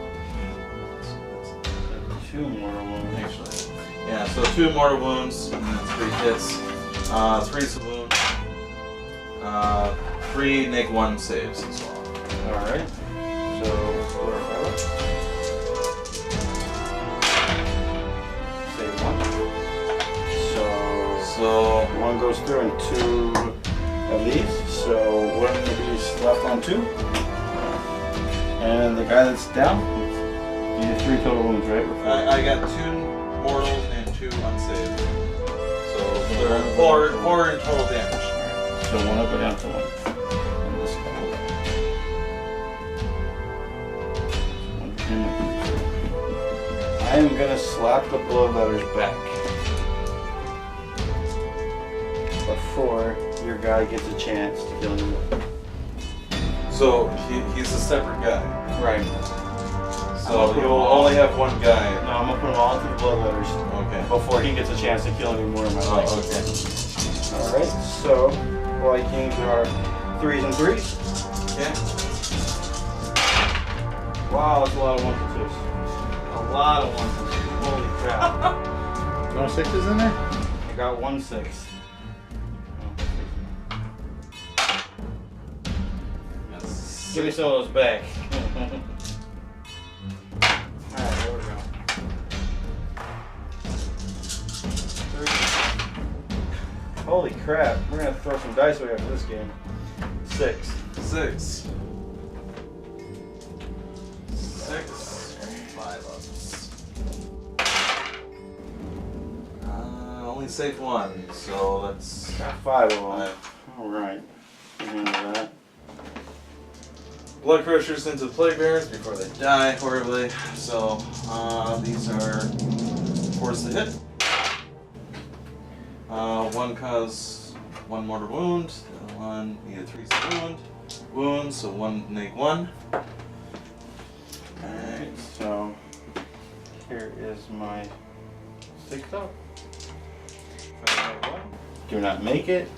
2 mortal wounds. Actually. Yeah, so 2 mortal wounds, and then 3 hits. 3's a wound. 3 neg 1 saves as well. Alright. So, score a 5 up. Save 1. So 1 goes through and 2 of these. So 1 of these left on 2. And the guy that's down, you have 3 total wounds, right? I got 2 mortals and 2 unsaved. So there are 4 in total damage. So 1 up and down to 1. And this guy. I am gonna slap the bloodletters back before your guy gets a chance to kill you. So he's a separate guy. Right. So he will only have 1 guy. No, I'm gonna put them all into the bloodletters Okay. before he gets a chance to kill any more of my Oh, legs. okay. Alright, so Vikings are 3s and 3s. Okay. Wow, that's a lot of 1s and 2s. A lot of 1s and 2s. Holy crap. No 6s in there? I got 1 6. That's Give me some of those back. Alright, there we go. 3. Holy crap, we're gonna throw some dice away after this game. 6. 6. 6. 5 ups. Only save 1, so that's Got 5 of them. 5. Alright. Handle that. Blood crushers into the plague bearers before they die horribly. So these are forced to hit. 1 cause 1 mortal wound. The other one either 3's wound. So 1 neg 1. Alright, so here is my 6 up. Do not make it.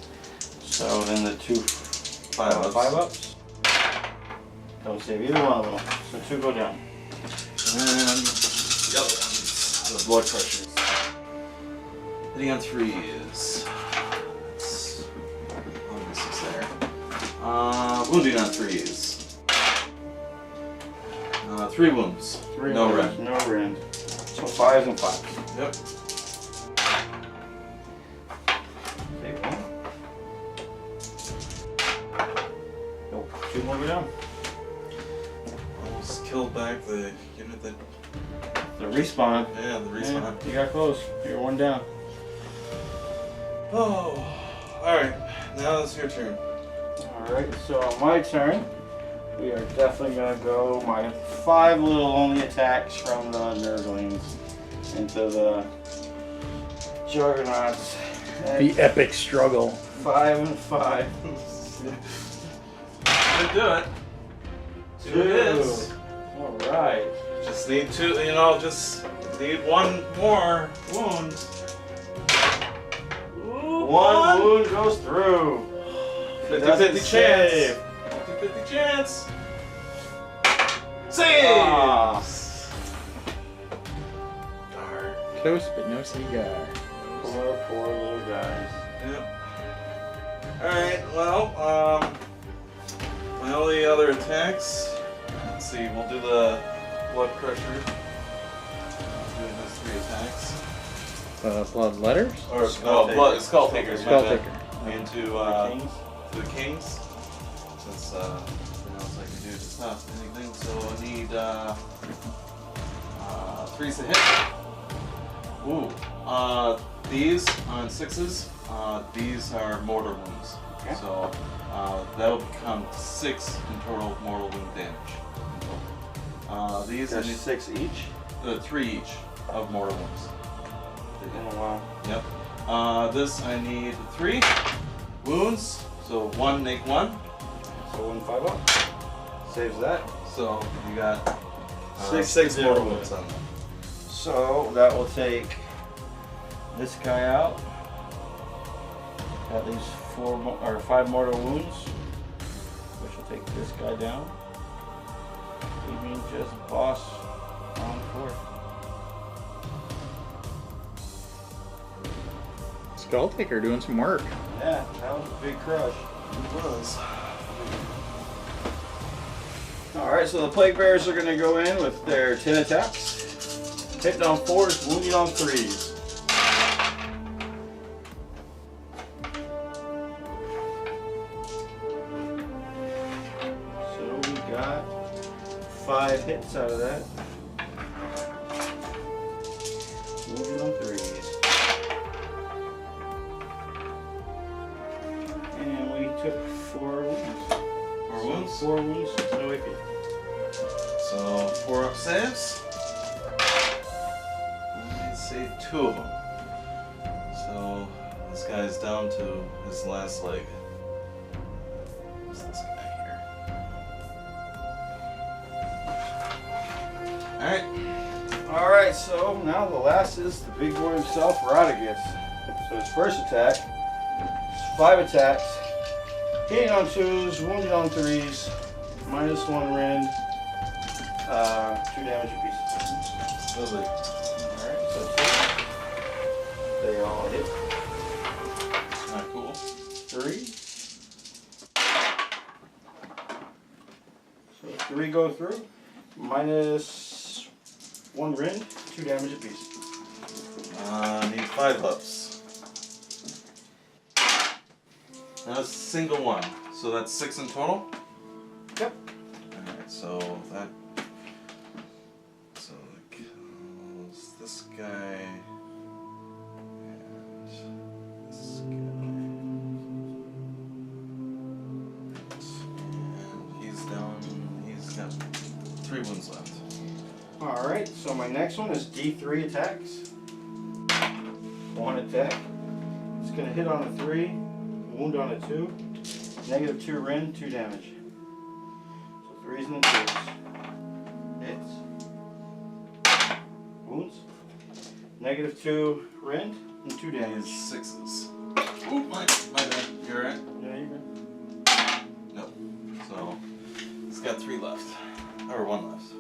So then the 2 5 ups. 5 ups. Don't save either one of them. So 2 go down. And the other ones, the blood crushers. Hitting on 3s. That's 1d6 there. Wounding on 3s. 3 wounds. 3 no wounds, rend. No rend. So 5s and 5s. Yep. Save 1. Nope. 2 more go down. Almost killed back the unit that. The respawn. Yeah, the respawn. Yeah, you got close. You're 1 down. Oh. Alright, now it's your turn. Alright, so on my turn, we are definitely going to go my 5 little only attacks from the Nurglings into the Juggernauts. The epic struggle. 5 and 5. Should do it. 2 hits. Alright. Just need 2, just need 1 more wound. Ooh, 1 wound goes through. 50-50 chance. 50-50 chance. Save! Ah. Darn. Close but no cigar. Poor little guys. Yep. Alright, well, my only other attacks. Let's see, we'll do the blood crusher. Doing those 3 attacks. Blood letters? Or Skull no, blood Taker. skull takers. Skull my bad. taker. Into Kings. to the kings. Since nothing else I can do to stop anything, so I need 3s to hit. Ooh. These on 6s. These are mortar wounds. Okay. So that will become 6 in total mortal wound damage. These There's I need 6 each. 3 each of mortal wounds. Oh wow. Yep. This I need 3 wounds, so 1 neg 1. So 1 5 up. Saves that. So you got 6 6 to mortal deal wounds with. on them. So that will take this guy out. That leaves 5 mortal wounds, which will take this guy down, leaving just boss on the floor. Skulltaker doing some work. Yeah, that was a big crush. It was. Alright, so the Plague Bearers are going to go in with their 10 attacks. Hitting on 4s, wounding on 3s. So we got 5 hits out of that. Wounding on 3s. And we took 4 wounds. 4 wounds? 4 wounds, no AP. So 4 up saves. Let me save 2 of them. So this guy's down to his last leg. Who's this guy here? Alright. Alright, so now the last is the big boy himself, Rodriguez. So his first attack is 5 attacks, hitting on 2s, wounding on 3s, -1 rend, 2 damage apiece. Lovely. Alright, so 2. They all hit. Not cool. 3. So 3 go through, -1 rend, 2 damage apiece. Need 5 ups. That's a single one. So that's 6 in total? Yep. Alright, so that. So it kills this guy. And this guy. And he's down. He's got 3 wounds left. Alright, so my next one is D3 attacks. 1 attack. It's going to hit on a 3, wound on a 2, -2 rend, 2 damage. So 3s and 2s. Hits. Wounds. -2 rend, and 2 He's damage. 6s. Ooh, my bad. You alright? Yeah, you're good. No. So he's got 3 left. Or 1 left.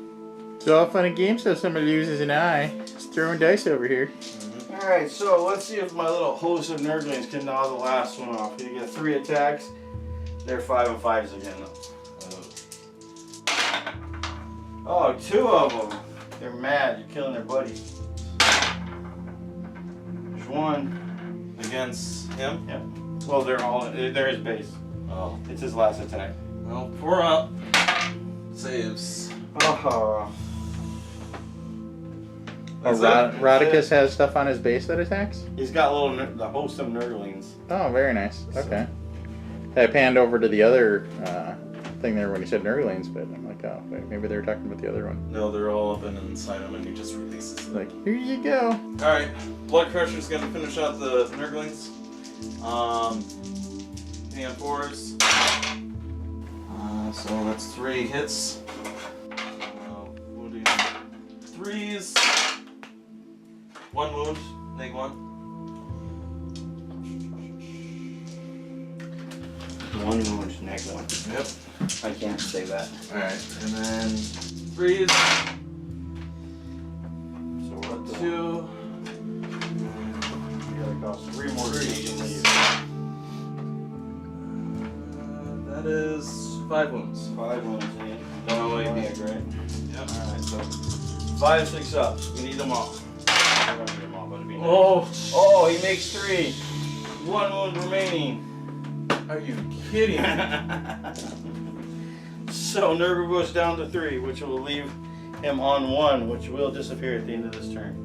It's all fun and games till somebody loses an eye. Just throwing dice over here. Alright, so let's see if my little host of Nurglings can gnaw the last one off. You get 3 attacks. They're 5 and 5s again, though. Oh, 2 of them. They're mad. You're killing their buddy. There's 1. Against him? Yep. Well, they're his base. Oh. It's his last attack. Well, 4 up. Saves. Oh. Rodicus has stuff on his base that attacks? He's got the host of Nurglings. Oh, very nice. Okay. I panned over to the other thing there when you said Nurglings, but I'm like, oh, wait, maybe they were talking about the other one. No, they're all up and inside him, and he just releases them. Like, here you go. Alright, Blood Crusher's gonna finish out the Nurglings. Hitting on 4s. So that's 3 hits. Wounding 3s. 1 wound, -1. 1 wound, -1. Yep. I can't say that. Alright, and then 3s. So what? 2. You gotta cost 3 more to leave. That is 5 wounds. 5 wounds. No AP. Right? Yep. Alright, so 5 6-ups. We need them all. I don't need them all, but it'd be nice. Oh, He makes 3. 1 wound remaining. are you kidding me? So Nurgle goes down to 3, which will leave him on 1, which will disappear at the end of this turn.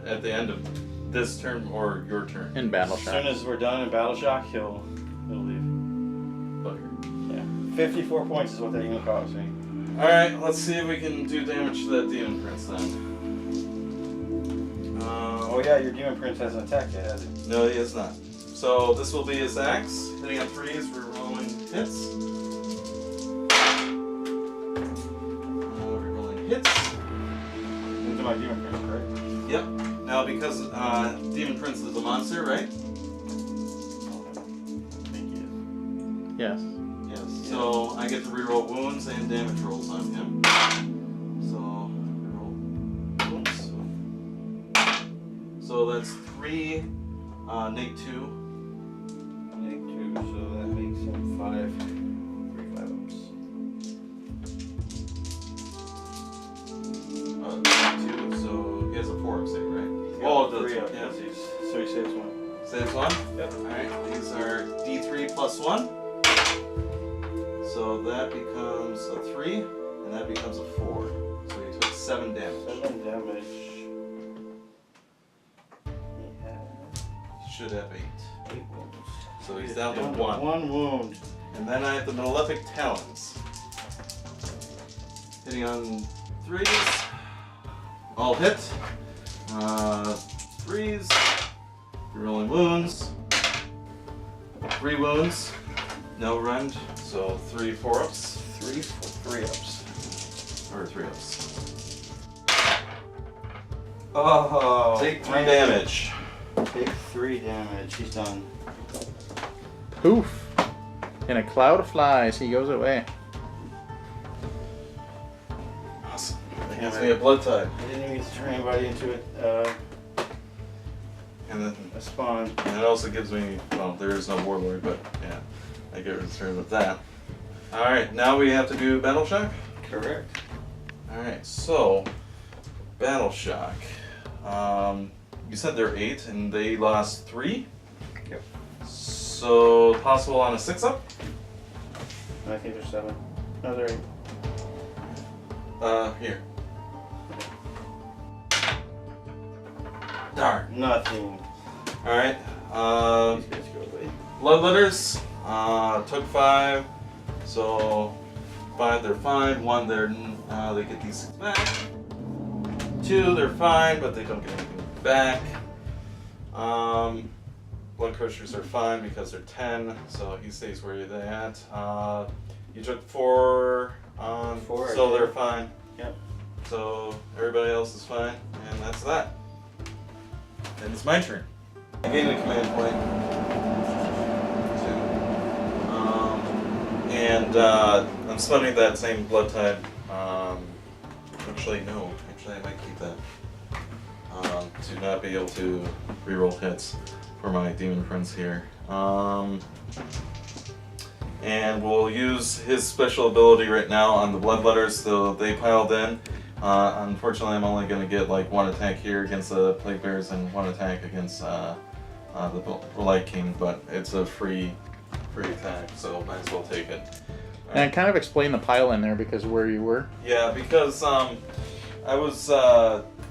at the end of this turn or your turn? In Battle As Shock. soon as we're done in Battle Shock, he'll leave. Bugger. Yeah. 54 points is what that unit cost me. Alright, let's see if we can do damage to that Demon Prince then. Oh yeah, your Demon Prince hasn't attacked yet, has he? No, he is not. So this will be his axe. Hitting on 3s, we're rolling hits. We're rolling hits. Into my Demon Prince, correct? Yep. Now because Demon Prince is a monster, right? Yes. Yes. So I get to reroll wounds and damage rolls on him. So reroll wounds. So that's 3, neg 2. Neg 2, so that makes him 5. 3 5 ups. 2, so he has a 4-up save, right? Oh, it does. 3 up. Yeah. So he saves 1. Saves 1? Yep. Alright, these are D3 plus 1. So that becomes a 3, and that becomes a 4. So he took 7 damage. 7 damage. He should have 8. 8 wounds. So he's down to 1. 1 wound. And then I have the Malefic Talons. Hitting on 3s. All hit. 3s. Rerolling wounds. 3 wounds. No rend. So 3 4-ups. 3 ups. Or 3 ups. Oh. Take 3 damage. Take 3 damage. He's done. Poof! In a cloud of flies, he goes away. Awesome. That gives me a blood type. I didn't even get to turn anybody into it. And then A spawn. and it also gives me, well, there is no warlord, but yeah, I get returned with that. Alright, now we have to do battle shock. Correct. Alright, so battle shock. You said they're 8 and they lost 3? Yep. So possible on a 6-up? I think there's 7. No, they're 8. Here. Darn. Nothing. Alright. These guys go away. Bloodletters took 5, so 5 they're fine, 1 they get these 6 back, 2 they're fine but they don't get anything back. Blood crushers are fine because they're 10, so he stays where they're at. You took 4, 4, so I they're did. fine. Yep. So everybody else is fine, and that's that. And it's my turn. I gain a command point. And I'm spending that same blood type. Actually, no. Actually, I might keep that. To not be able to reroll hits for my demon friends here. And we'll use his special ability right now on the bloodletters, so they piled in. Unfortunately, I'm only going to get like 1 attack here against the Plague Bears and 1 attack against the Light King, but it's a free attack, so might as well take it. And kind of explain the pile in there because of where you were. Yeah, because I was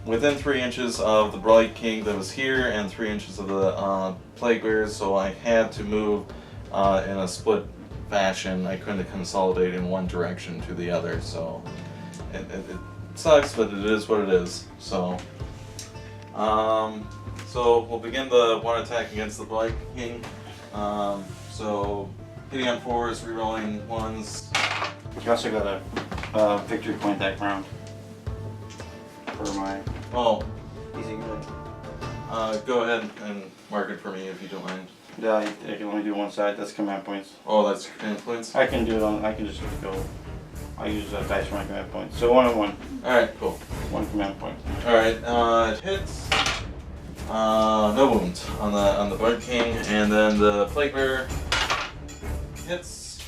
within 3 inches of the Light King that was here and 3 inches of the Plague Bears, so I had to move in a split fashion. I couldn't consolidate in one direction to the other, so it sucks, but it is what it is. So we'll begin the 1 attack against the Blight King. So hitting on 4s, rerolling 1s. You also got a victory point that round. For my Oh, easy good. go ahead and mark it for me if you don't mind. Yeah, I can only do 1 side. That's command points. Oh, that's command points? I can do it on. I can just go. I use dice for my command points. So 1 and 1. Alright, cool. 1 command point. Alright, it hits. No wounds on the Blight King, and then the Plague Bear hits.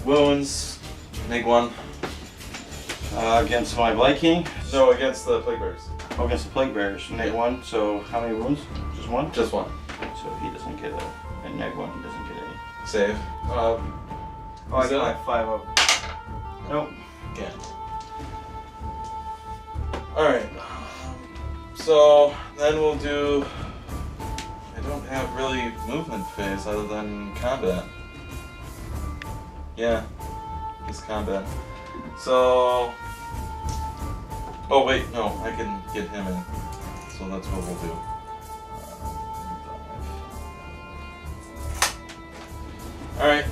Wounds. Make 1. Against my Blight King. No, against the Plague Bears. Oh, against the Plague Bears. Neg 1. So how many wounds? Just 1? Just 1. So he doesn't get a. And neg 1, he doesn't get any. Save. Oh, I Is got that- my 5 up. Nope. Okay. Alright. So then we'll do. I don't have really movement phase other than combat. Yeah, just combat. So. Oh wait, no, I can get him in. So that's what we'll do. Alright.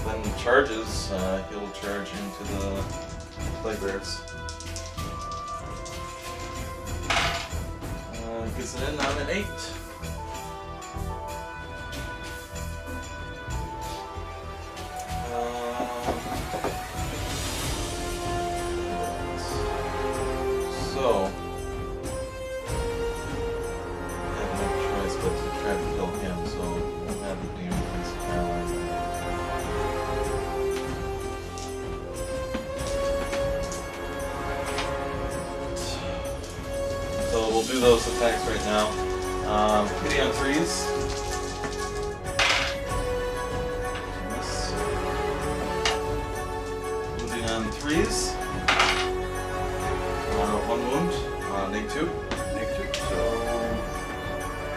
Then charges. He'll charge into the Plague Bears. Gets it in on an 8. do those attacks right now. Hitting on 3s. Miss. Wounding on 3s. 1 wound. -2. -2. So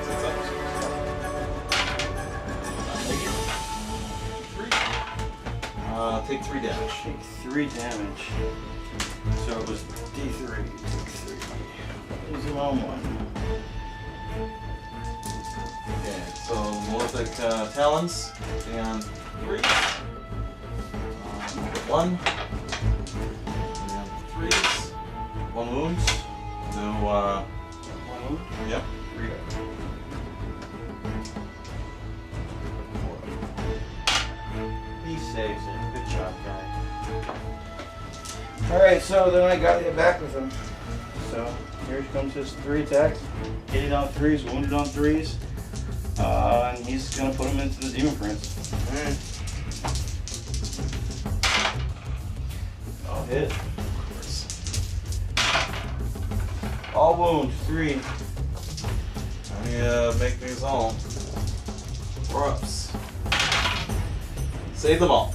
6 up. -3. Take 3 damage. take 3 damage. So it was D3. Take 3. Here's the wrong one. Okay, so Malefic Talons, and 3. 1. And 3s. 1 wound. No, 1 wound? yep. 3 up. He saves it. Good job, guy. Alright, so then I got to get back with him. So here comes his 3 attacks. Hitting on 3s, wounded on 3s. And he's going to put him into the Demon Prince. Alright. I'll hit. Of course. All wound, 3. Let me make these all 4-ups. Save them all.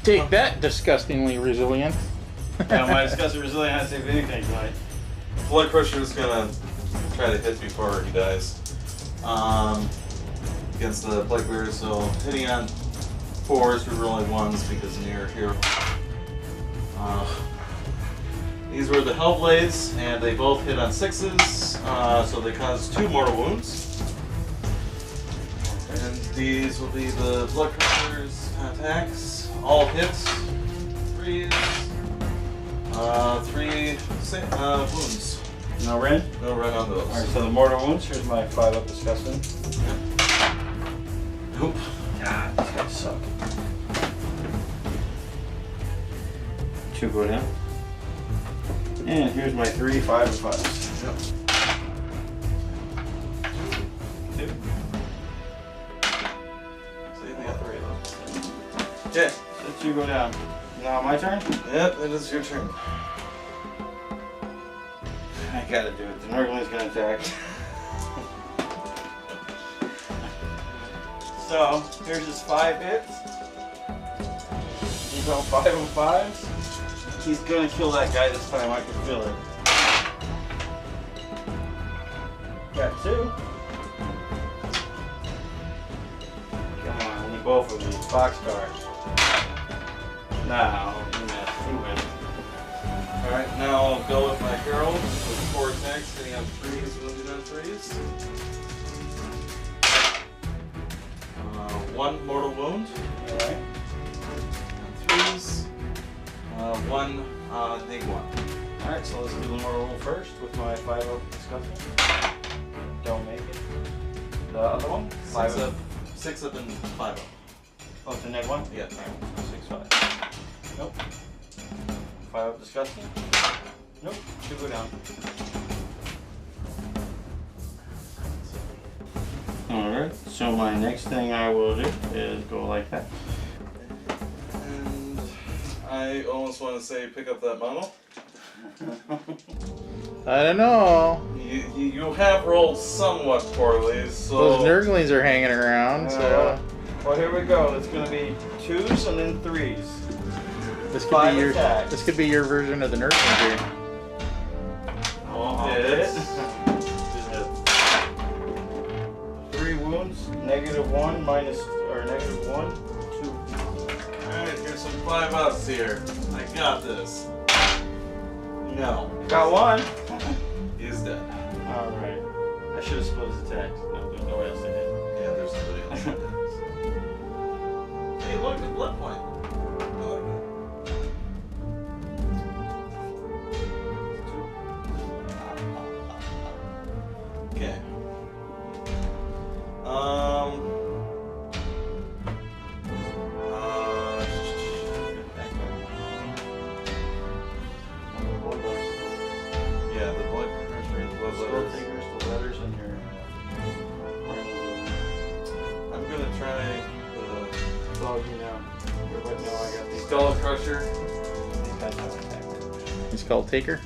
Take that, disgustingly resilient. Yeah, my disgusting resilient has to save anything tonight. Blood Crusher's gonna try to hit before he dies. Against the Plague Bearer, so hitting on 4s, rerolling 1s because near here. These were the Hellblades, and they both hit on 6s, so they cause 2 mortal wounds. And these will be the Blood Crushers attacks. All hits, 3s, 3 wounds. No rend? No run on those. Alright, so the mortal wounds, here's my 5-up disgusting. Nope. God, these guys suck. 2 go down. And here's my 3, 5, and 5s. Yep. 2. So you got 3 of them. Okay. So 2 go down. Now my turn? Yep, it is your turn. I gotta do it. The Nurgling's gonna attack. So, here's his 5 hits. He's on 5 and 5s. He's gonna kill that guy this time, I can feel it. Got 2. Come on, I need both of these. Boxcar. No, you missed. You win. Alright, now I'll go with my hero with 4 attacks, hitting on 3s, wounded on 3s. 1 mortal wound. Alright. On 3s. 1, neg 1. Alright, so let's do the mortal roll first with my 5-up disgusting. Don't make it. The other one? 6 up, 6 up and 5 up. Oh, it's the neg 1? Yeah. 6, 5. Nope. 5-up disgusting. Nope. 2 go down. Alright, so my next thing I will do is go like that. And I almost want to say pick up that model. I don't know. You have rolled somewhat poorly, so... Those Nurglings are hanging around, so Well, here we go. It's going to be 2s and then 3s. this could 5 be your attacks. this could be your version of the Nurglings here. All Hit. hits. 3 wounds, -1 minus, or -1, 2. Alright, here's some 5-ups here. I got this. No. Got 1. He's dead. Alright. I should have split his attacks. No, there's no way else to hit. Yeah, there's nobody else that does. Hey, look, the blood point. I like it. Okay. Yeah, the blood pressure and blood Scroll letters. fingers, the letters, and your. I'm gonna try Oh, you know. But no, I got the these. skull crusher. These guys have attack. He's Skull Taker.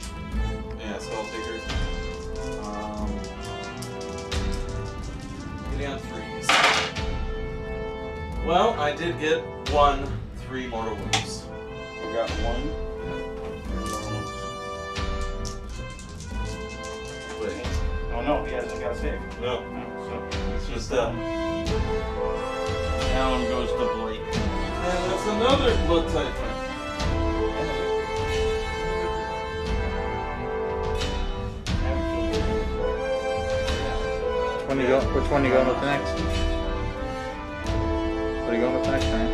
Yeah, Skull Taker. Getting on 3s. Well, I did get 3 mortal wounds. We got 1. Wait. Oh no, he hasn't got a save. No. So It's just down goes to Blake. And that's another blood type. Which one are you going with next? What are you going with next, Ryan?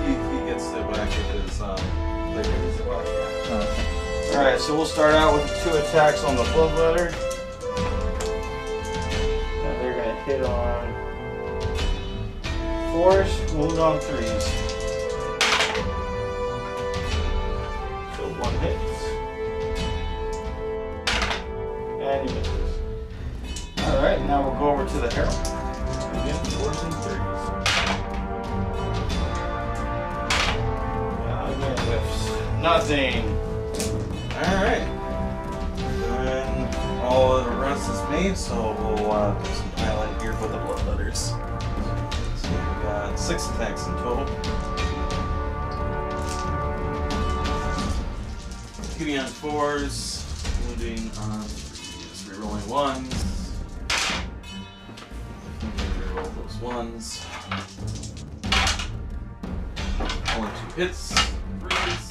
He gets it back with his Oh, Alright, so we'll start out with 2 attacks on the Bloodletter. And they're going to hit on 4s, wound on 3s. So 1 hits. And he misses. Alright, now we'll go over to the Herald. Again, 4s and 3s. Again, whiffs. Nothing. Alright. And all of the rest is made, so we'll do some highlight here for the bloodletters. So we got 6 attacks in total. Hitting on 4s, wounding on 3s, rerolling 1s. Reroll those 1s. Only 2 hits, 3s,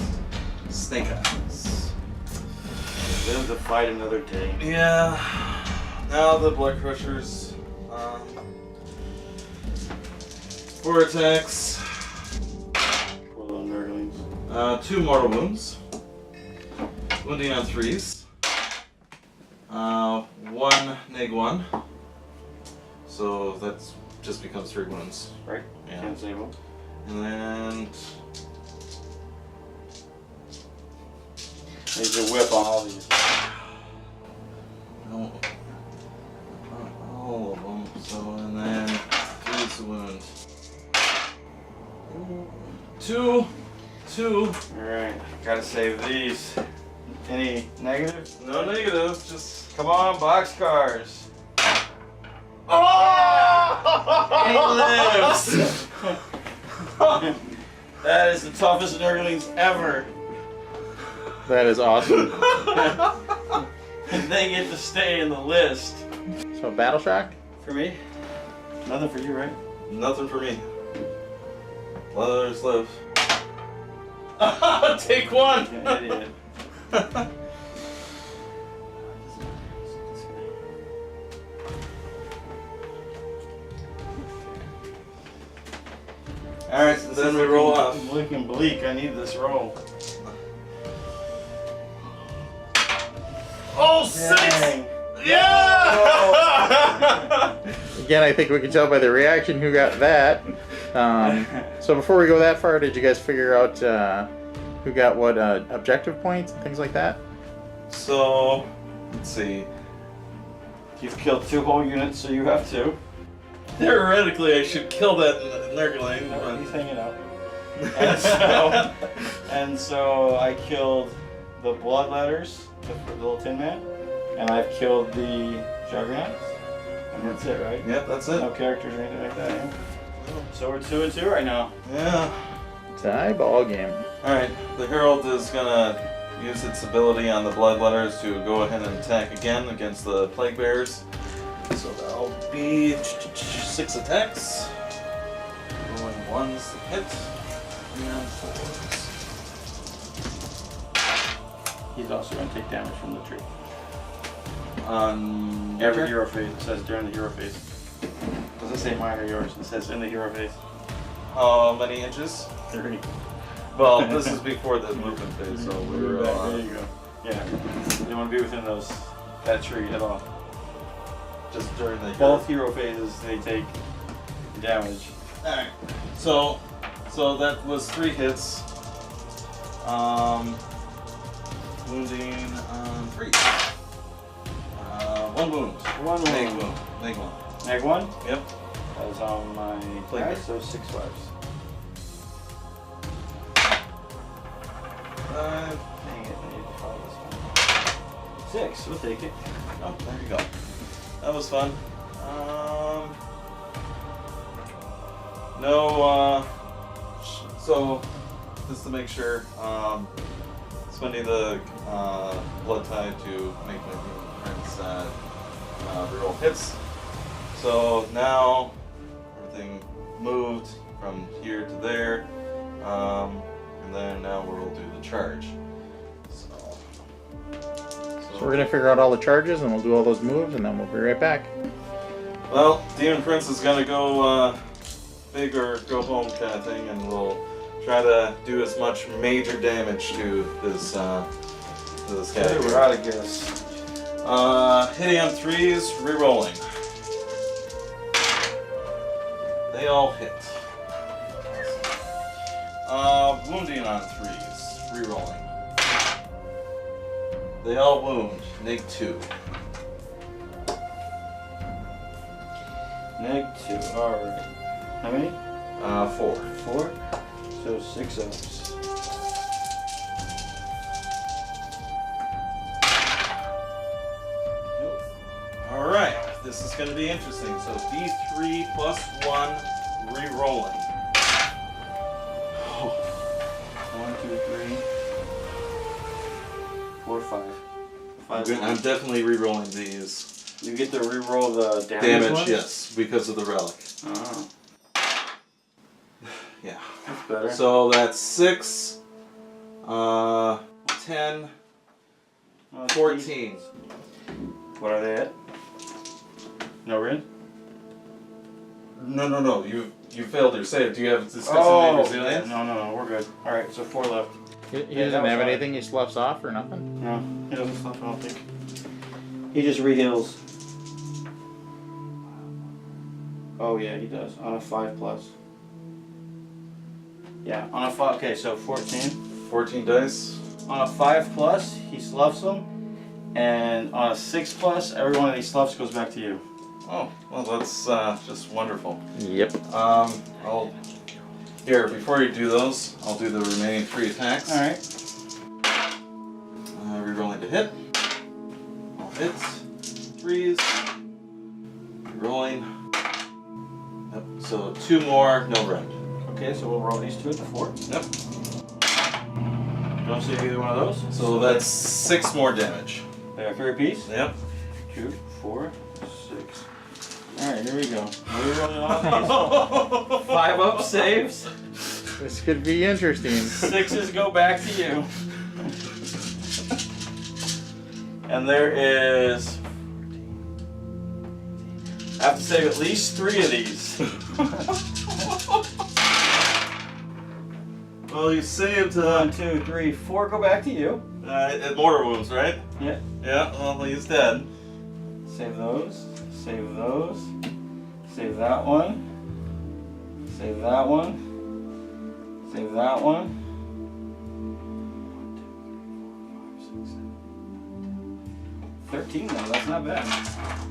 snake eyes. They have to fight another day. Yeah. Now the blood crushers. 4 attacks. Poor little nerdlings. 2 mortal wounds. Wounding on 3s. 1 neg 1. So that just becomes 3 wounds. Right? Yeah. Can't save them. And then There's a whip on all these. no, not all of them. So and then 3's the wound. 2. Alright, gotta save these. Any negative? No negative. Just Come on, boxcars. he lives. That is the toughest nerdlings ever. that is awesome. And they get to stay in the list. So Battle Shock? For me? Nothing for you, right? Nothing for me. Let others live. Take 1. You idiot. Alright, so Then we roll off. Looking bleak, I need this roll. Oh, 6! Dang. Yeah! Again, I think we can tell by the reaction who got that. So before we go that far, did you guys figure out who got what objective points and things like that? So, let's see. You've killed 2 whole units, so you have 2. Theoretically, I should kill that Nurgling. No, but- he's hanging out. And so I killed the Bloodletters, the little Tin Man, and I've killed the Juggernauts. And that's it, right? Yep, that's it. No characters or anything like that. Yeah? So we're 2 and 2 right now. Yeah. Tie ball game. Alright, the Herald is gonna use its ability on the Bloodletters to go ahead and attack again against the Plague Bears. So that'll be 6 attacks. Rolling 1s to hit. And 4s. He's also going to take damage from the tree. On Every hero phase. It says during the hero phase. It doesn't say mine or yours. It says in the hero phase. How many inches? 30. Well, this is before the movement phase, so we're There you go. Yeah. You want to be within that tree at all. just during the Both hero phases, they take damage. Alright, so that was 3 hits. Wounding on 3. 1 wound. 1 Neg wound. wound. Neg 1. Neg 1? Yep. That was on my Plague dice, bear. so 6 5s. 5. Dang it, I need 6. We'll take it. Oh, there you go. That was fun. No, so just to make sure, spending the blood tide to make my demon prince reroll hits. So now everything moved from here to there, and then now we'll do the charge. So we're gonna figure out all the charges and we'll do all those moves and then we'll be right back. Well, Demon Prince is gonna go big or go home kind of thing, and we'll try to do as much major damage to this guy. We're out of gas. Hitting on 3s, rerolling. They all hit. Wounding on 3s, rerolling. They all wound. -2. -2. Alright. How many? 4. 4? So 6 ups. Nope. Alright, this is going to be interesting. So D3 plus 1, rerolling. 1, 2, 3, 4, 5. 5. I'm definitely rerolling these. You get to reroll the damage ones? Yes, because of the relic. Oh. Yeah. That's better. So that's 6, 10, 14. What are they at? No rin? No. You failed your save. Do you have discussing resilience? No, we're good. Alright, so 4 left. He doesn't have anything he sloughs off or nothing? No, he doesn't stop, I don't think. He just re-heals. Oh yeah, he does. On a 5+. Yeah, on a 5. Okay, so 14. 14 dice. On a 5+, he sloughs them. And on a 6+, every one of these sloughs goes back to you. Oh, well, that's just wonderful. Yep. Before you do those, I'll do the remaining 3 attacks. Alright. Rerolling to hit. All hits. 3s. Rerolling. Yep. So 2 more, no rend. Okay, so we'll roll these 2 at the 4. Yep. Don't see either one of those. So that's 6 more damage. They are 3 apiece. Yep. 2, 4, 6. Alright, here we go. We're rolling all these. 5 up saves. This could be interesting. 6s go back to you. And there is... I have to save at least 3 of these. Well, you saved 1, 2, 3, 4 go back to you. at mortar wounds, right? Yeah. Yeah, well, he's dead. Save those. Save those. Save that one. Save that one. Save that one. 13 though, that's not bad.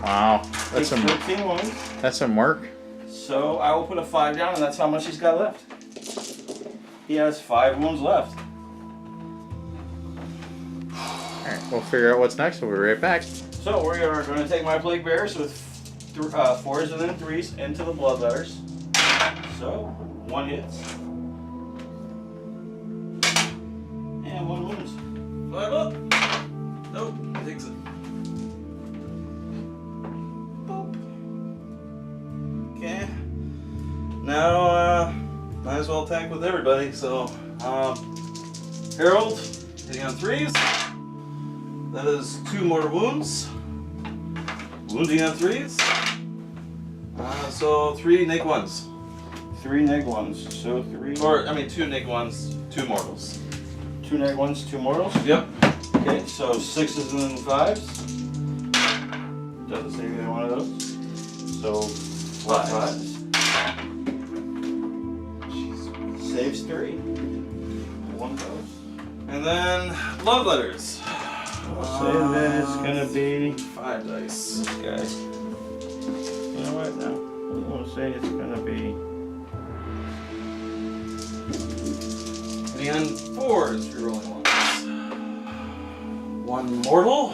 Wow. That's Takes some 13 wounds. that's some work. So I will put a 5 down, and that's how much he's got left. He has 5 wounds left. Alright, we'll figure out what's next. We'll be right back. So we are going to take my plague bearers with 4s and then 3s into the bloodletters. So 1 hits. And 1 wounds. 5 up. Nope, he takes it. Boop. Okay. Now, might as well attack with everybody. So, Harold, hitting on 3s. That is 2 mortar wounds. Wounding on 3s. So 3 neg 1s. 3 neg 1s. So 3. 2 neg 1s, 2 mortals. 2 neg 1s, 2 mortals. Yep. Okay, so 6s and then 5s. Doesn't save either one of those. So 5s. Saves 3. 1 of those. And then bloodletters. I'll say that it's gonna be 5 dice. this guy. You know what now? We'll say it's gonna be Hitting on 4s, you're rolling 1s. 1 mortal.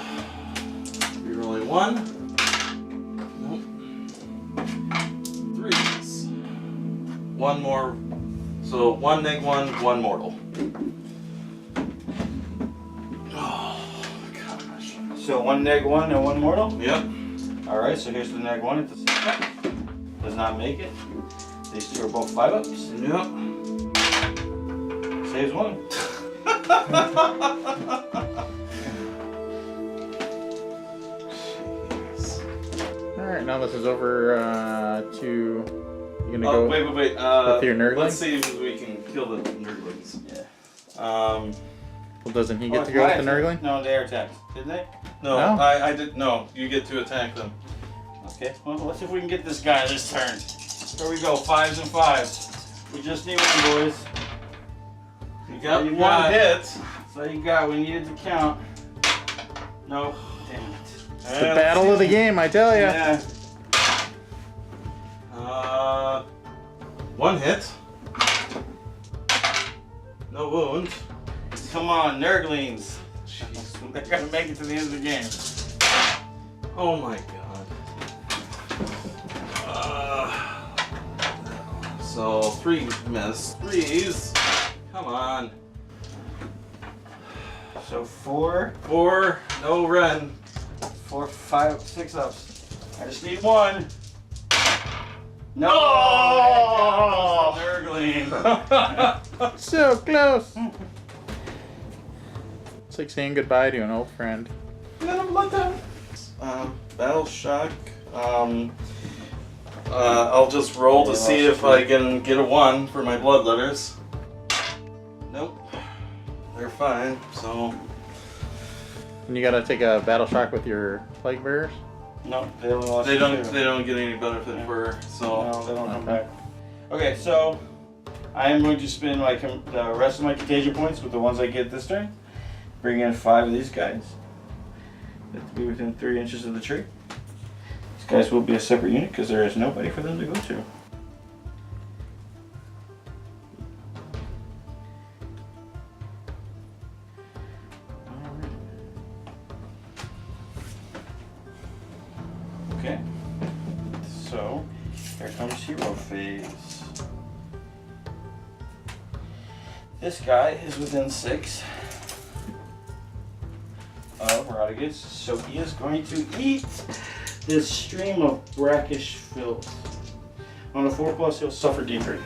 1. Nope. 3s. 1 more. So 1 -1, 1 mortal. Oh gosh. So 1 -1 and 1 mortal? Yep. Alright, so here's the -1 at the second. Does not make it. These two are both 5-ups. Yep. Saves 1. Alright, now this is over to. You gonna Oh, go wait. with your Nurgling? Let's see if we can kill the Nurglings. Yeah. Well, doesn't he get to it's go my with the attack. Nurgling? No, they are attacked. Didn't they? No, No. I did. No, you get to attack them. Okay, well, let's see if we can get this guy this turn. Here we go, 5s and 5s. We just need 1, boys. You got You 1 got it. hit. That's all you got. We needed to count. No. Damn it. It's the battle of the game, I tell ya. Yeah. 1 hit. No wound. Come on, Nurglings. They're gonna make it to the end of the game. Oh my god. So 3 miss. 3s. Come on. So 4, 4. No run. 4, 5, 6 ups. I just need 1. No! Oh! Nurgling. So close. It's like saying goodbye to an old friend. Battle shock. I'll just roll to see if I can get a 1 for my blood letters. Nope. They're fine, so. And you gotta take a battle shock with your plague bearers. No, they only lost They 2. don't get any benefit for, so. No, they don't come back. Okay, so I am going to spend the rest of my contagion points with the ones I get this turn. Bring in 5 of these guys. They have to be within 3 inches of the tree. These guys will be a separate unit because there is nobody for them to go to. Okay, so here comes hero phase. This guy is within 6 of Rodriguez, so he is going to eat this stream of brackish filth. On a 4+, he'll suffer D3.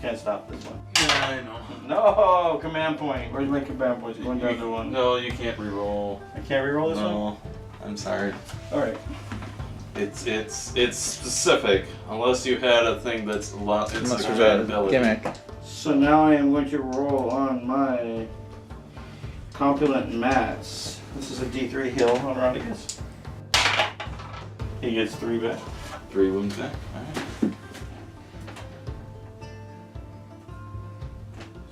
Can't stop this one. Yeah, I know. No, command point. Where's my command point? It's going down to 1. No, you can't reroll. I can't reroll this one? No, I'm sorry. Alright. It's specific unless you had a thing that's a lot. It's Unless a there's bad a ability. gimmick. So now I am going to roll on my Compulent Mass. This is a D3 heal on Rodriguez. He gets 3 back. 3 wounds back. Alright.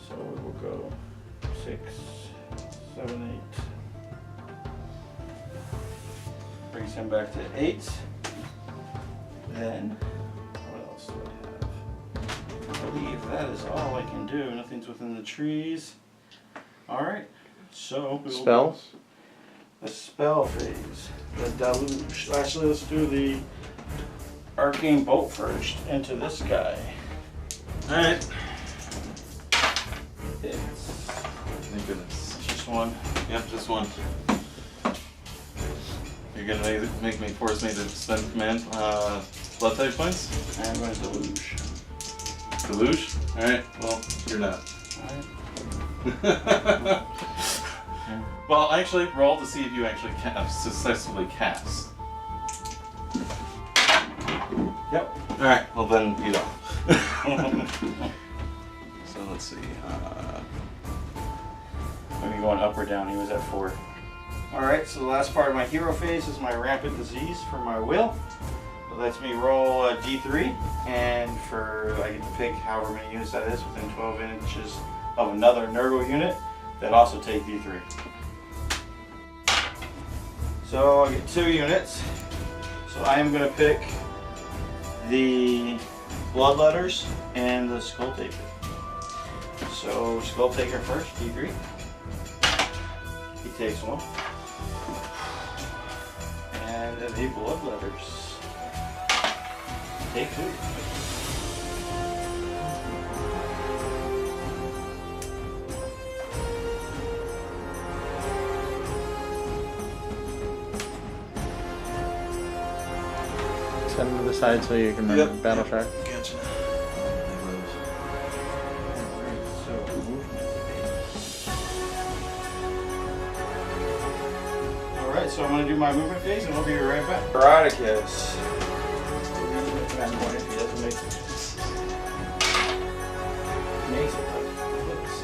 So we'll go 6, 7, 8. Brings him back to 8. Then, what else do I have? I believe that is all I can do. Nothing's within the trees. Alright, so we will Spells? the spell phase. The deluge. Actually, let's do the arcane bolt first into this guy. Alright. It's Thank goodness. just 1. Yep, just 1. You're gonna make me force me to spend command blood type points? I'm going to deluge. Deluge? Alright, well, you're not. Alright. Well, actually, roll to see if you actually successfully cast. Yep. Alright, well then you don't. So let's see. Maybe going up or down. He was at 4. Alright, so the last part of my hero phase is my rampant disease for my will. It lets me roll a D3, and I get to pick however many units that is within 12 inches of another Nurgle unit that also take D3. So I get 2 units. So I am going to pick the Blood Letters and the Skull Taker. So Skull Taker first, D3. He takes 1. And the bloodletters. Take 2. Send them to the side so you can remember battle shock. Gotcha. So, alright, so I'm going to do my movement phase and we'll be right back. Eroticus. If he doesn't make it. Makes it. Flip 6.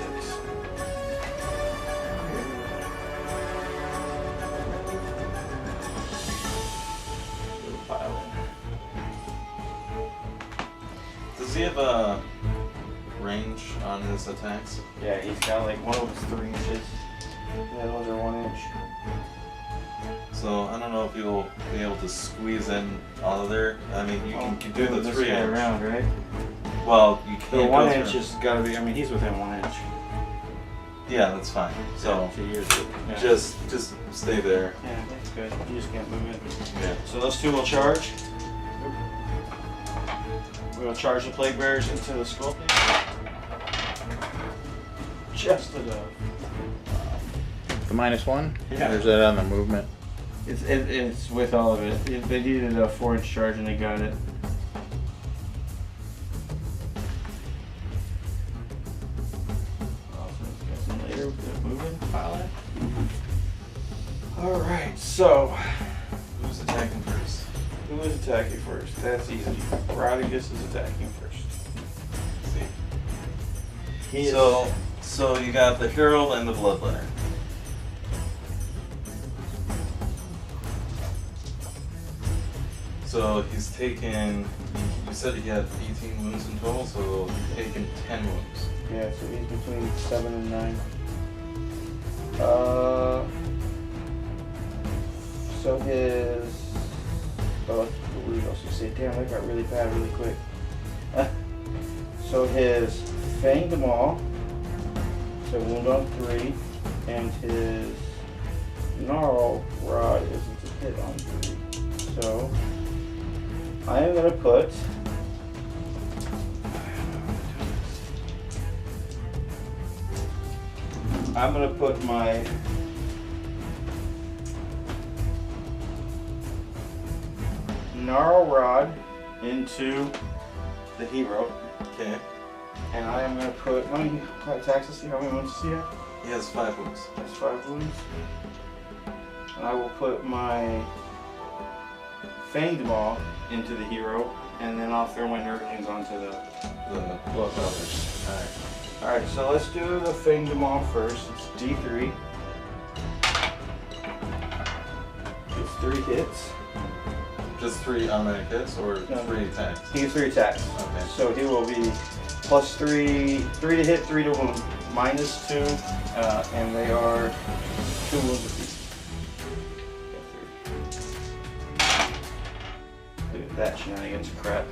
Little pile in. Does he have a range on his attacks? Yeah, he's got like one of them's 3 inches. The other ones are 1 inch. So I don't know if you'll be able to squeeze in all of there. I mean, you can do the this 3 guy inch. around, right? Well, you The can't 1 go inch through. has got to be. I mean, he's within 1 inch. Yeah, that's fine. So to use it. Yeah. just stay there. Yeah, that's good. You just can't move it. Yeah. So those 2 will charge. We'll charge the plague bearers into the skull thing. Just enough. The -1? Yeah. Or is that on the movement? It's with all of it. They needed a 4-inch charge and they got it. Later with the moving pilot. Alright, so Who's attacking first? who is attacking first? That's easy. Rodriguez is attacking first. See. So you got the Herald and the Bloodletter. So he's taken. You said he had 18 wounds in total, so he's taken 10 wounds. Yeah, so he's between 7 and 9. So his. Oh, we also say, damn, that got really bad really quick. So his Fanged Maw, so wound on 3, and his Gnarl Rod isn't a hit on 3. So I am going to put. I'm going to put my Gnarl Rod into the hero. Okay. And I am going to put, how many attacks does he have? How many wounds does he have? He has 5 wounds. That's 5 wounds. And I will put my Fanged Maw into the hero, and then I'll throw my Nurglings onto the blood brothers. Alright. Alright, so let's do the Fanged Maw first. It's D3. It's 3 hits. Just 3 automatic hits or No. 3 attacks? He gets 3 attacks. Okay. So he will be plus 3 to hit, 3 to wound, minus 2, and they are 2 wounds apiece. Look at that shenanigans crap.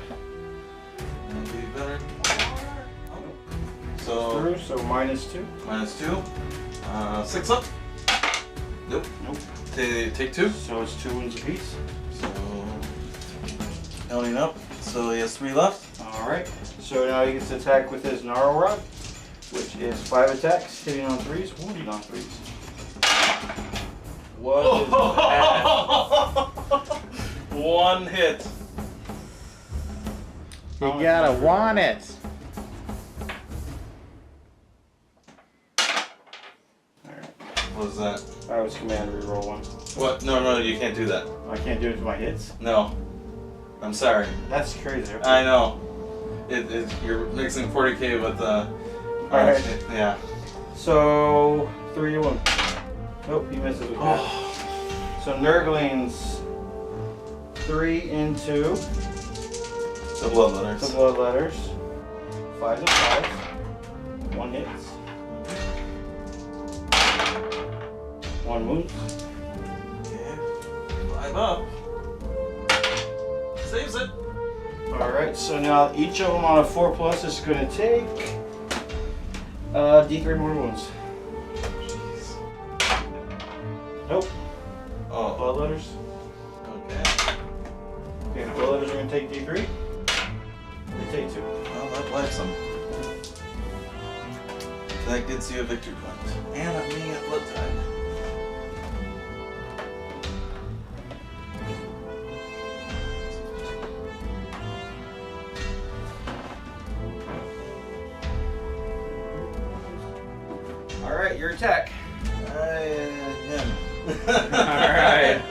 Maybe better. So Through, so minus 2. -2. 6 up. Nope. Nope. Take 2. So it's 2 wounds apiece. So counting up. So he has 3 left. Alright. So now he gets to attack with his Gnarl Rod, which is 5 attacks, hitting on 3s, wounding on 3s. What is that? 1 hit. You gotta want it. Alright. What was that? I was command reroll 1. What? No, you can't do that. I can't do it to my hits. No. I'm sorry. That's crazy. I know. You're mixing 40k with Alright. Yeah. So 3 to 1. Nope, he misses with that. So Nurglings 3 into The Bloodletters. the Bloodletters. 5 to 5. 1 hits. 1 wound. Okay. 5 up. Saves it. Alright, so now each of them on a 4+ is going to take D3 more wounds. Jeez. Nope. Oh, Bloodletters. okay. Okay, the bloodletters are going to take D3. They take 2. Well, that wipes them. That gets you a victory point. And I'm being at blood tide. Alright, your attack. Him. Alright.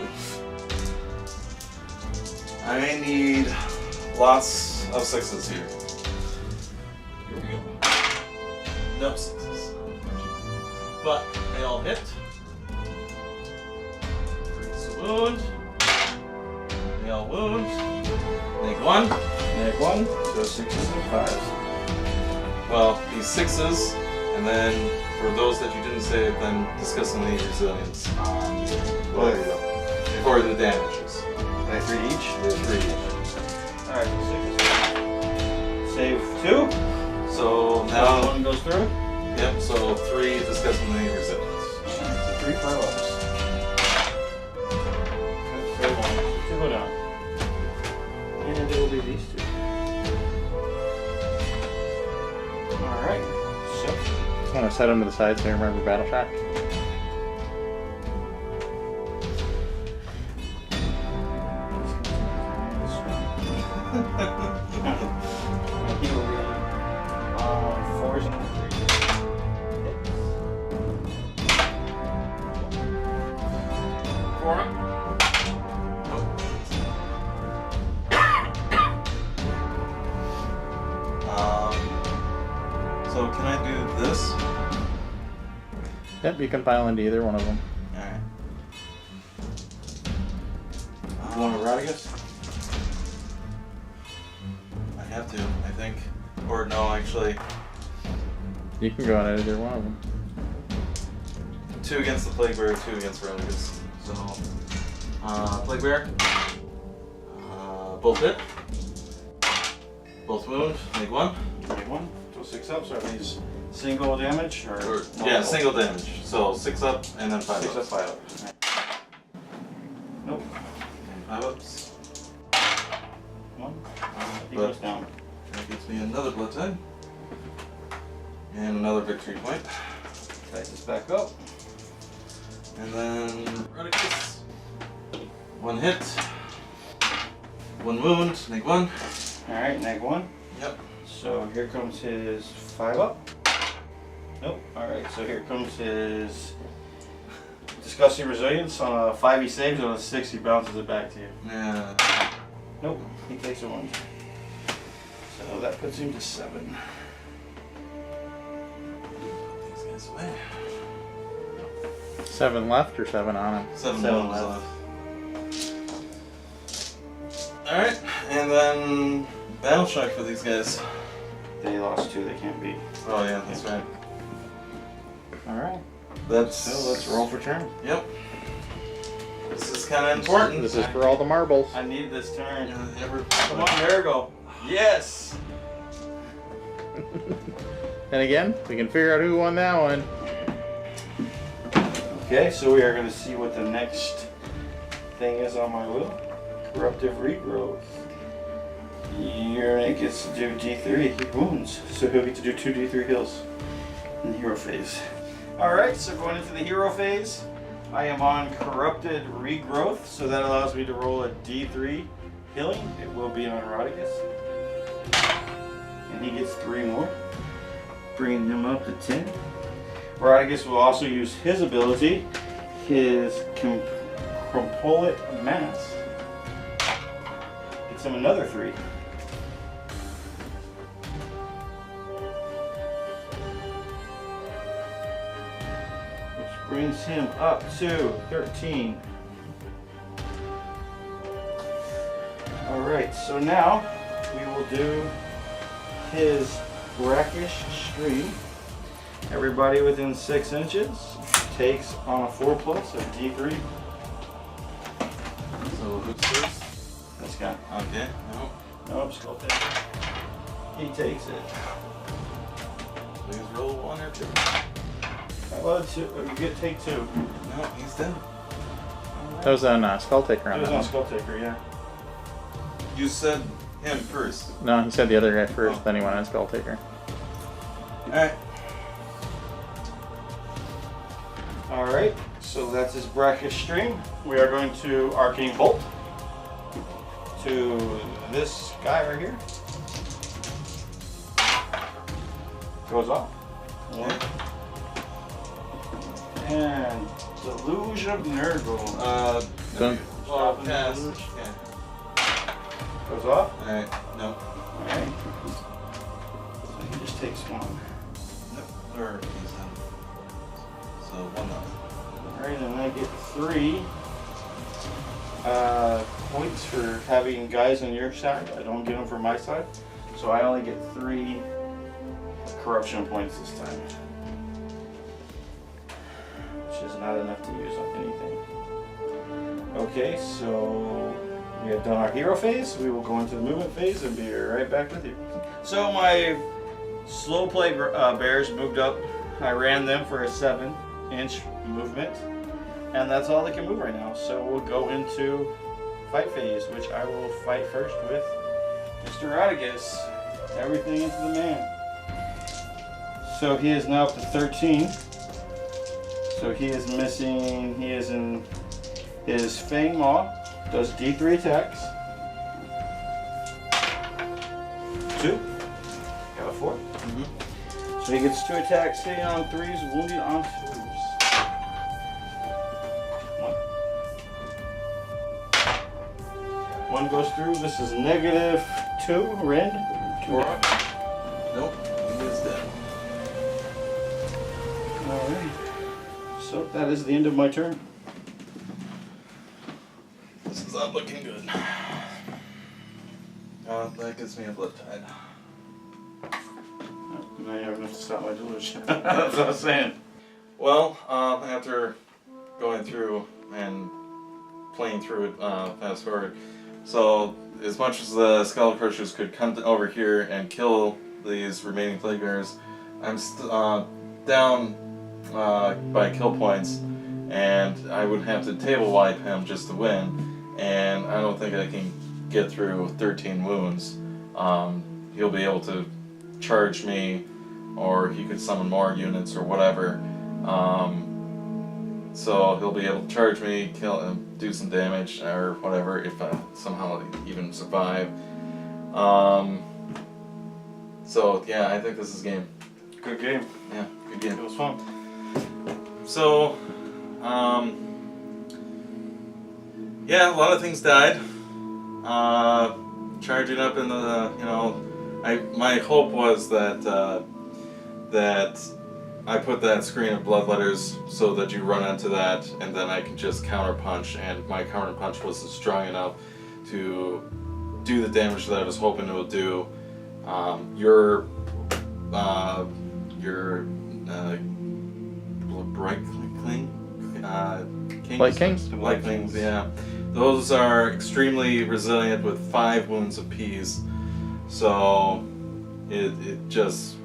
I need lots of 6s here. Here we go. No 6s. But they all hit. Freeze a wound. They all wound. Make 1. Make 1. So 6s and 5s. Well, these 6s, and then for those that you didn't save, then discussingly resilience. There you go. For the damages. Like 3 each? There's 3 each. Alright, so 6. Save 2. So Now now, 1 goes through. yep, so 3 discussingly resilience. Alright, so 3 5-ups. Save 1. 2 go down. And it will be these 2. Alright, so. I'm gonna set them to the side so I remember battle shock. He will be on 4s and 3s. Khorne. So can I do this? Yep, you can pile into either one of them. Alright. You want a Rodriguez? I have to, I think. Or no, actually. You can go on either one of them. 2 against the Plague Bearer, 2 against Rodriguez. So, Plague Bearer. Both hit. Both wound. Make 1. Make 1. So 6 ups. Are these single damage or? Or, yeah, single damage. So 6 up and then 5 6 ups. up, 5 ups. Right. Nope. 5 ups. 1. He But- goes down. That gets me another blood tide. And another victory point. Tight this back up. And then Rodriguez. 1 hit. 1 wound. Make 1. Alright, neg 1. Yep. So here comes his 5 up. Nope. Alright, so here comes his disgusting resilience. On a 5 he saves, on a 6 he bounces it back to you. Yeah. Nope, he takes a 1. So that puts him to 7. These guys away. 7 left or 7 on him? 7 7 wounds left. Alright, and then battle shock for these guys. They lost 2, they can't beat. Oh yeah, that's right. Alright, That's so let's roll for turn. Yep. This is kind of important. This is for all the marbles. I need this turn. Come Come on, there we go. Yes! And again, we can figure out who won that one. Okay, so we are going to see what the next thing is on my wheel. Corruptive Regrowth. Unit gets to do D3 wounds, so he'll get to do 2 D3 heals in the hero phase. Alright, so going into the hero phase, I am on Corrupted Regrowth, so that allows me to roll a D3 healing. It will be on Rodriguez. And he gets 3 more, bringing him up to 10. Rodriguez will also use his ability, his Compulate Mass. Gets him another 3. Which brings him up to 13. Alright, so now we will do his Brackish Stream. Everybody within 6 inches takes on a 4+ a D3. So who's first? This guy. Okay. No. Nope, Skull Taker. He takes it. Please roll 1 or 2. Well, 2. You get take 2. No, he's dead. That was on Skull Taker on It was that on one. Skull Taker, yeah. You said him first. No, he said the other guy first, then he went on Skull Taker. Alright. Alright, so that's his brackish stream. We are going to Arcane Bolt to this guy right here. Goes off. One. And Deluge of Nurgle. Done. Well, pass. Deluge. Yeah. Goes off. Alright, no. Alright. So he just takes one. Nope. Or he's done. So 1 left. Alright, and I get 3 points for having guys on your side. I don't get them from my side. So I only get 3 corruption points this time. Which is not enough to use on anything. Okay, so we have done our hero phase. We will go into the movement phase and be right back with you. So my slow play bears moved up. I ran them for a 7-inch movement. And that's all they can move right now. So we'll go into fight phase, which I will fight first with Mr. Rodigus. Everything into the man. So he is now up to 13. So he is missing, he is in his Fang Maw, does D3 attacks. 2. Got a 4. Mm-hmm. So he gets 2 attacks, hitting on 3s, wounding on 2s. 1 goes through. This is -2, Rend. 2 up. Nope. He is dead. Alright. So that is the end of my turn. This is not looking good. That gives me a blood tide. Now you have enough to stop my delusion. That's what I was saying. Well, after going through and playing through it fast forward, so as much as the Skull Crushers could come over here and kill these remaining plague bears, I'm down by kill points, and I would have to table wipe him just to win, and I don't think I can get through 13 wounds. He'll be able to charge me, or he could summon more units or whatever. So he'll be able to charge me, kill him, do some damage or whatever if I somehow even survive. So yeah, I think this is game. Good game. Yeah, good game. It was fun. So, yeah, a lot of things died. Charging up in the, my hope was that that I put that screen of bloodletters so that you run into that, and then I can just counter punch, and my counter punch wasn't strong enough to do the damage that I was hoping it would do. Your Bright Kings? Light Kings? Light Kings, yeah. Those are extremely resilient with 5 wounds apiece. So it just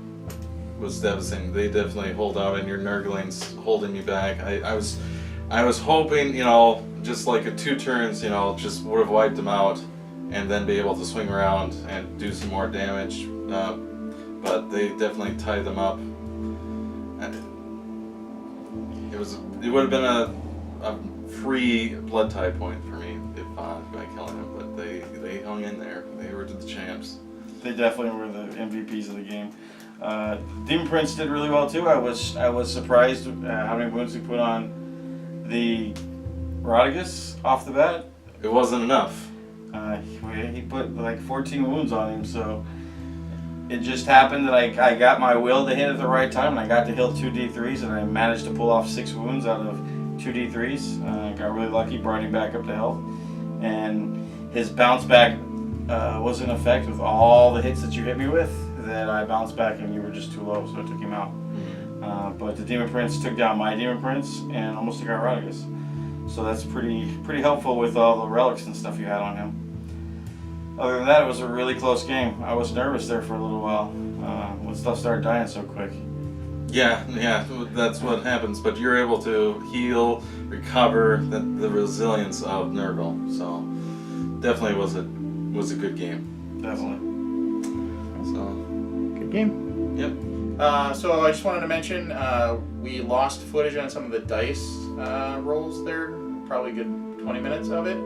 was devastating. They definitely hold out, and your Nurglings holding me back. I was hoping, just like a 2 turns, just would have wiped them out, and then be able to swing around and do some more damage. But they definitely tied them up. It would have been a free blood tie point for me if by killing them, but they hung in there. They were the champs. They definitely were the MVPs of the game. Demon Prince did really well too. I was surprised how many wounds he put on the Rodigus off the bat. It wasn't enough. He put like 14 wounds on him, so it just happened that I got my will to hit at the right time, and I got to heal 2 D3s, and I managed to pull off 6 wounds out of 2 D3s. Got really lucky, brought him back up to health, and his bounce back was in effect with all the hits that you hit me with. That I bounced back and you were just too low, so I took him out. But the Demon Prince took down my Demon Prince and almost took out Rodigus. So that's pretty helpful with all the relics and stuff you had on him. Other than that, it was a really close game. I was nervous there for a little while when stuff started dying so quick. Yeah, that's what happens. But you're able to heal, recover, the resilience of Nurgle. So definitely was a good game. Definitely. So Good game. yep. So I just wanted to mention we lost footage on some of the dice rolls there, probably a good 20 minutes of it.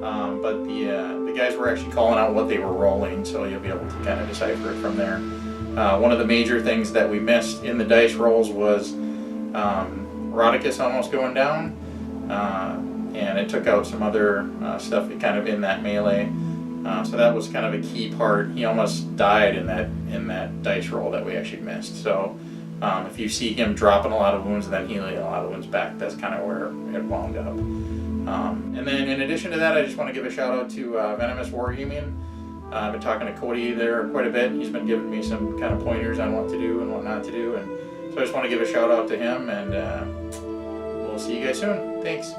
But the guys were actually calling out what they were rolling, so you'll be able to kind of decipher it from there. One of the major things that we missed in the dice rolls was Rodicus almost going down, and it took out some other stuff kind of in that melee. So that was kind of a key part. He almost died in that dice roll that we actually missed. So if you see him dropping a lot of wounds and then healing a lot of wounds back, that's kind of where it wound up. And then in addition to that, I just want to give a shout out to Venomous Wargaming. I've been talking to Cody there quite a bit. He's been giving me some kind of pointers on what to do and what not to do. And so I just want to give a shout out to him, and we'll see you guys soon. Thanks.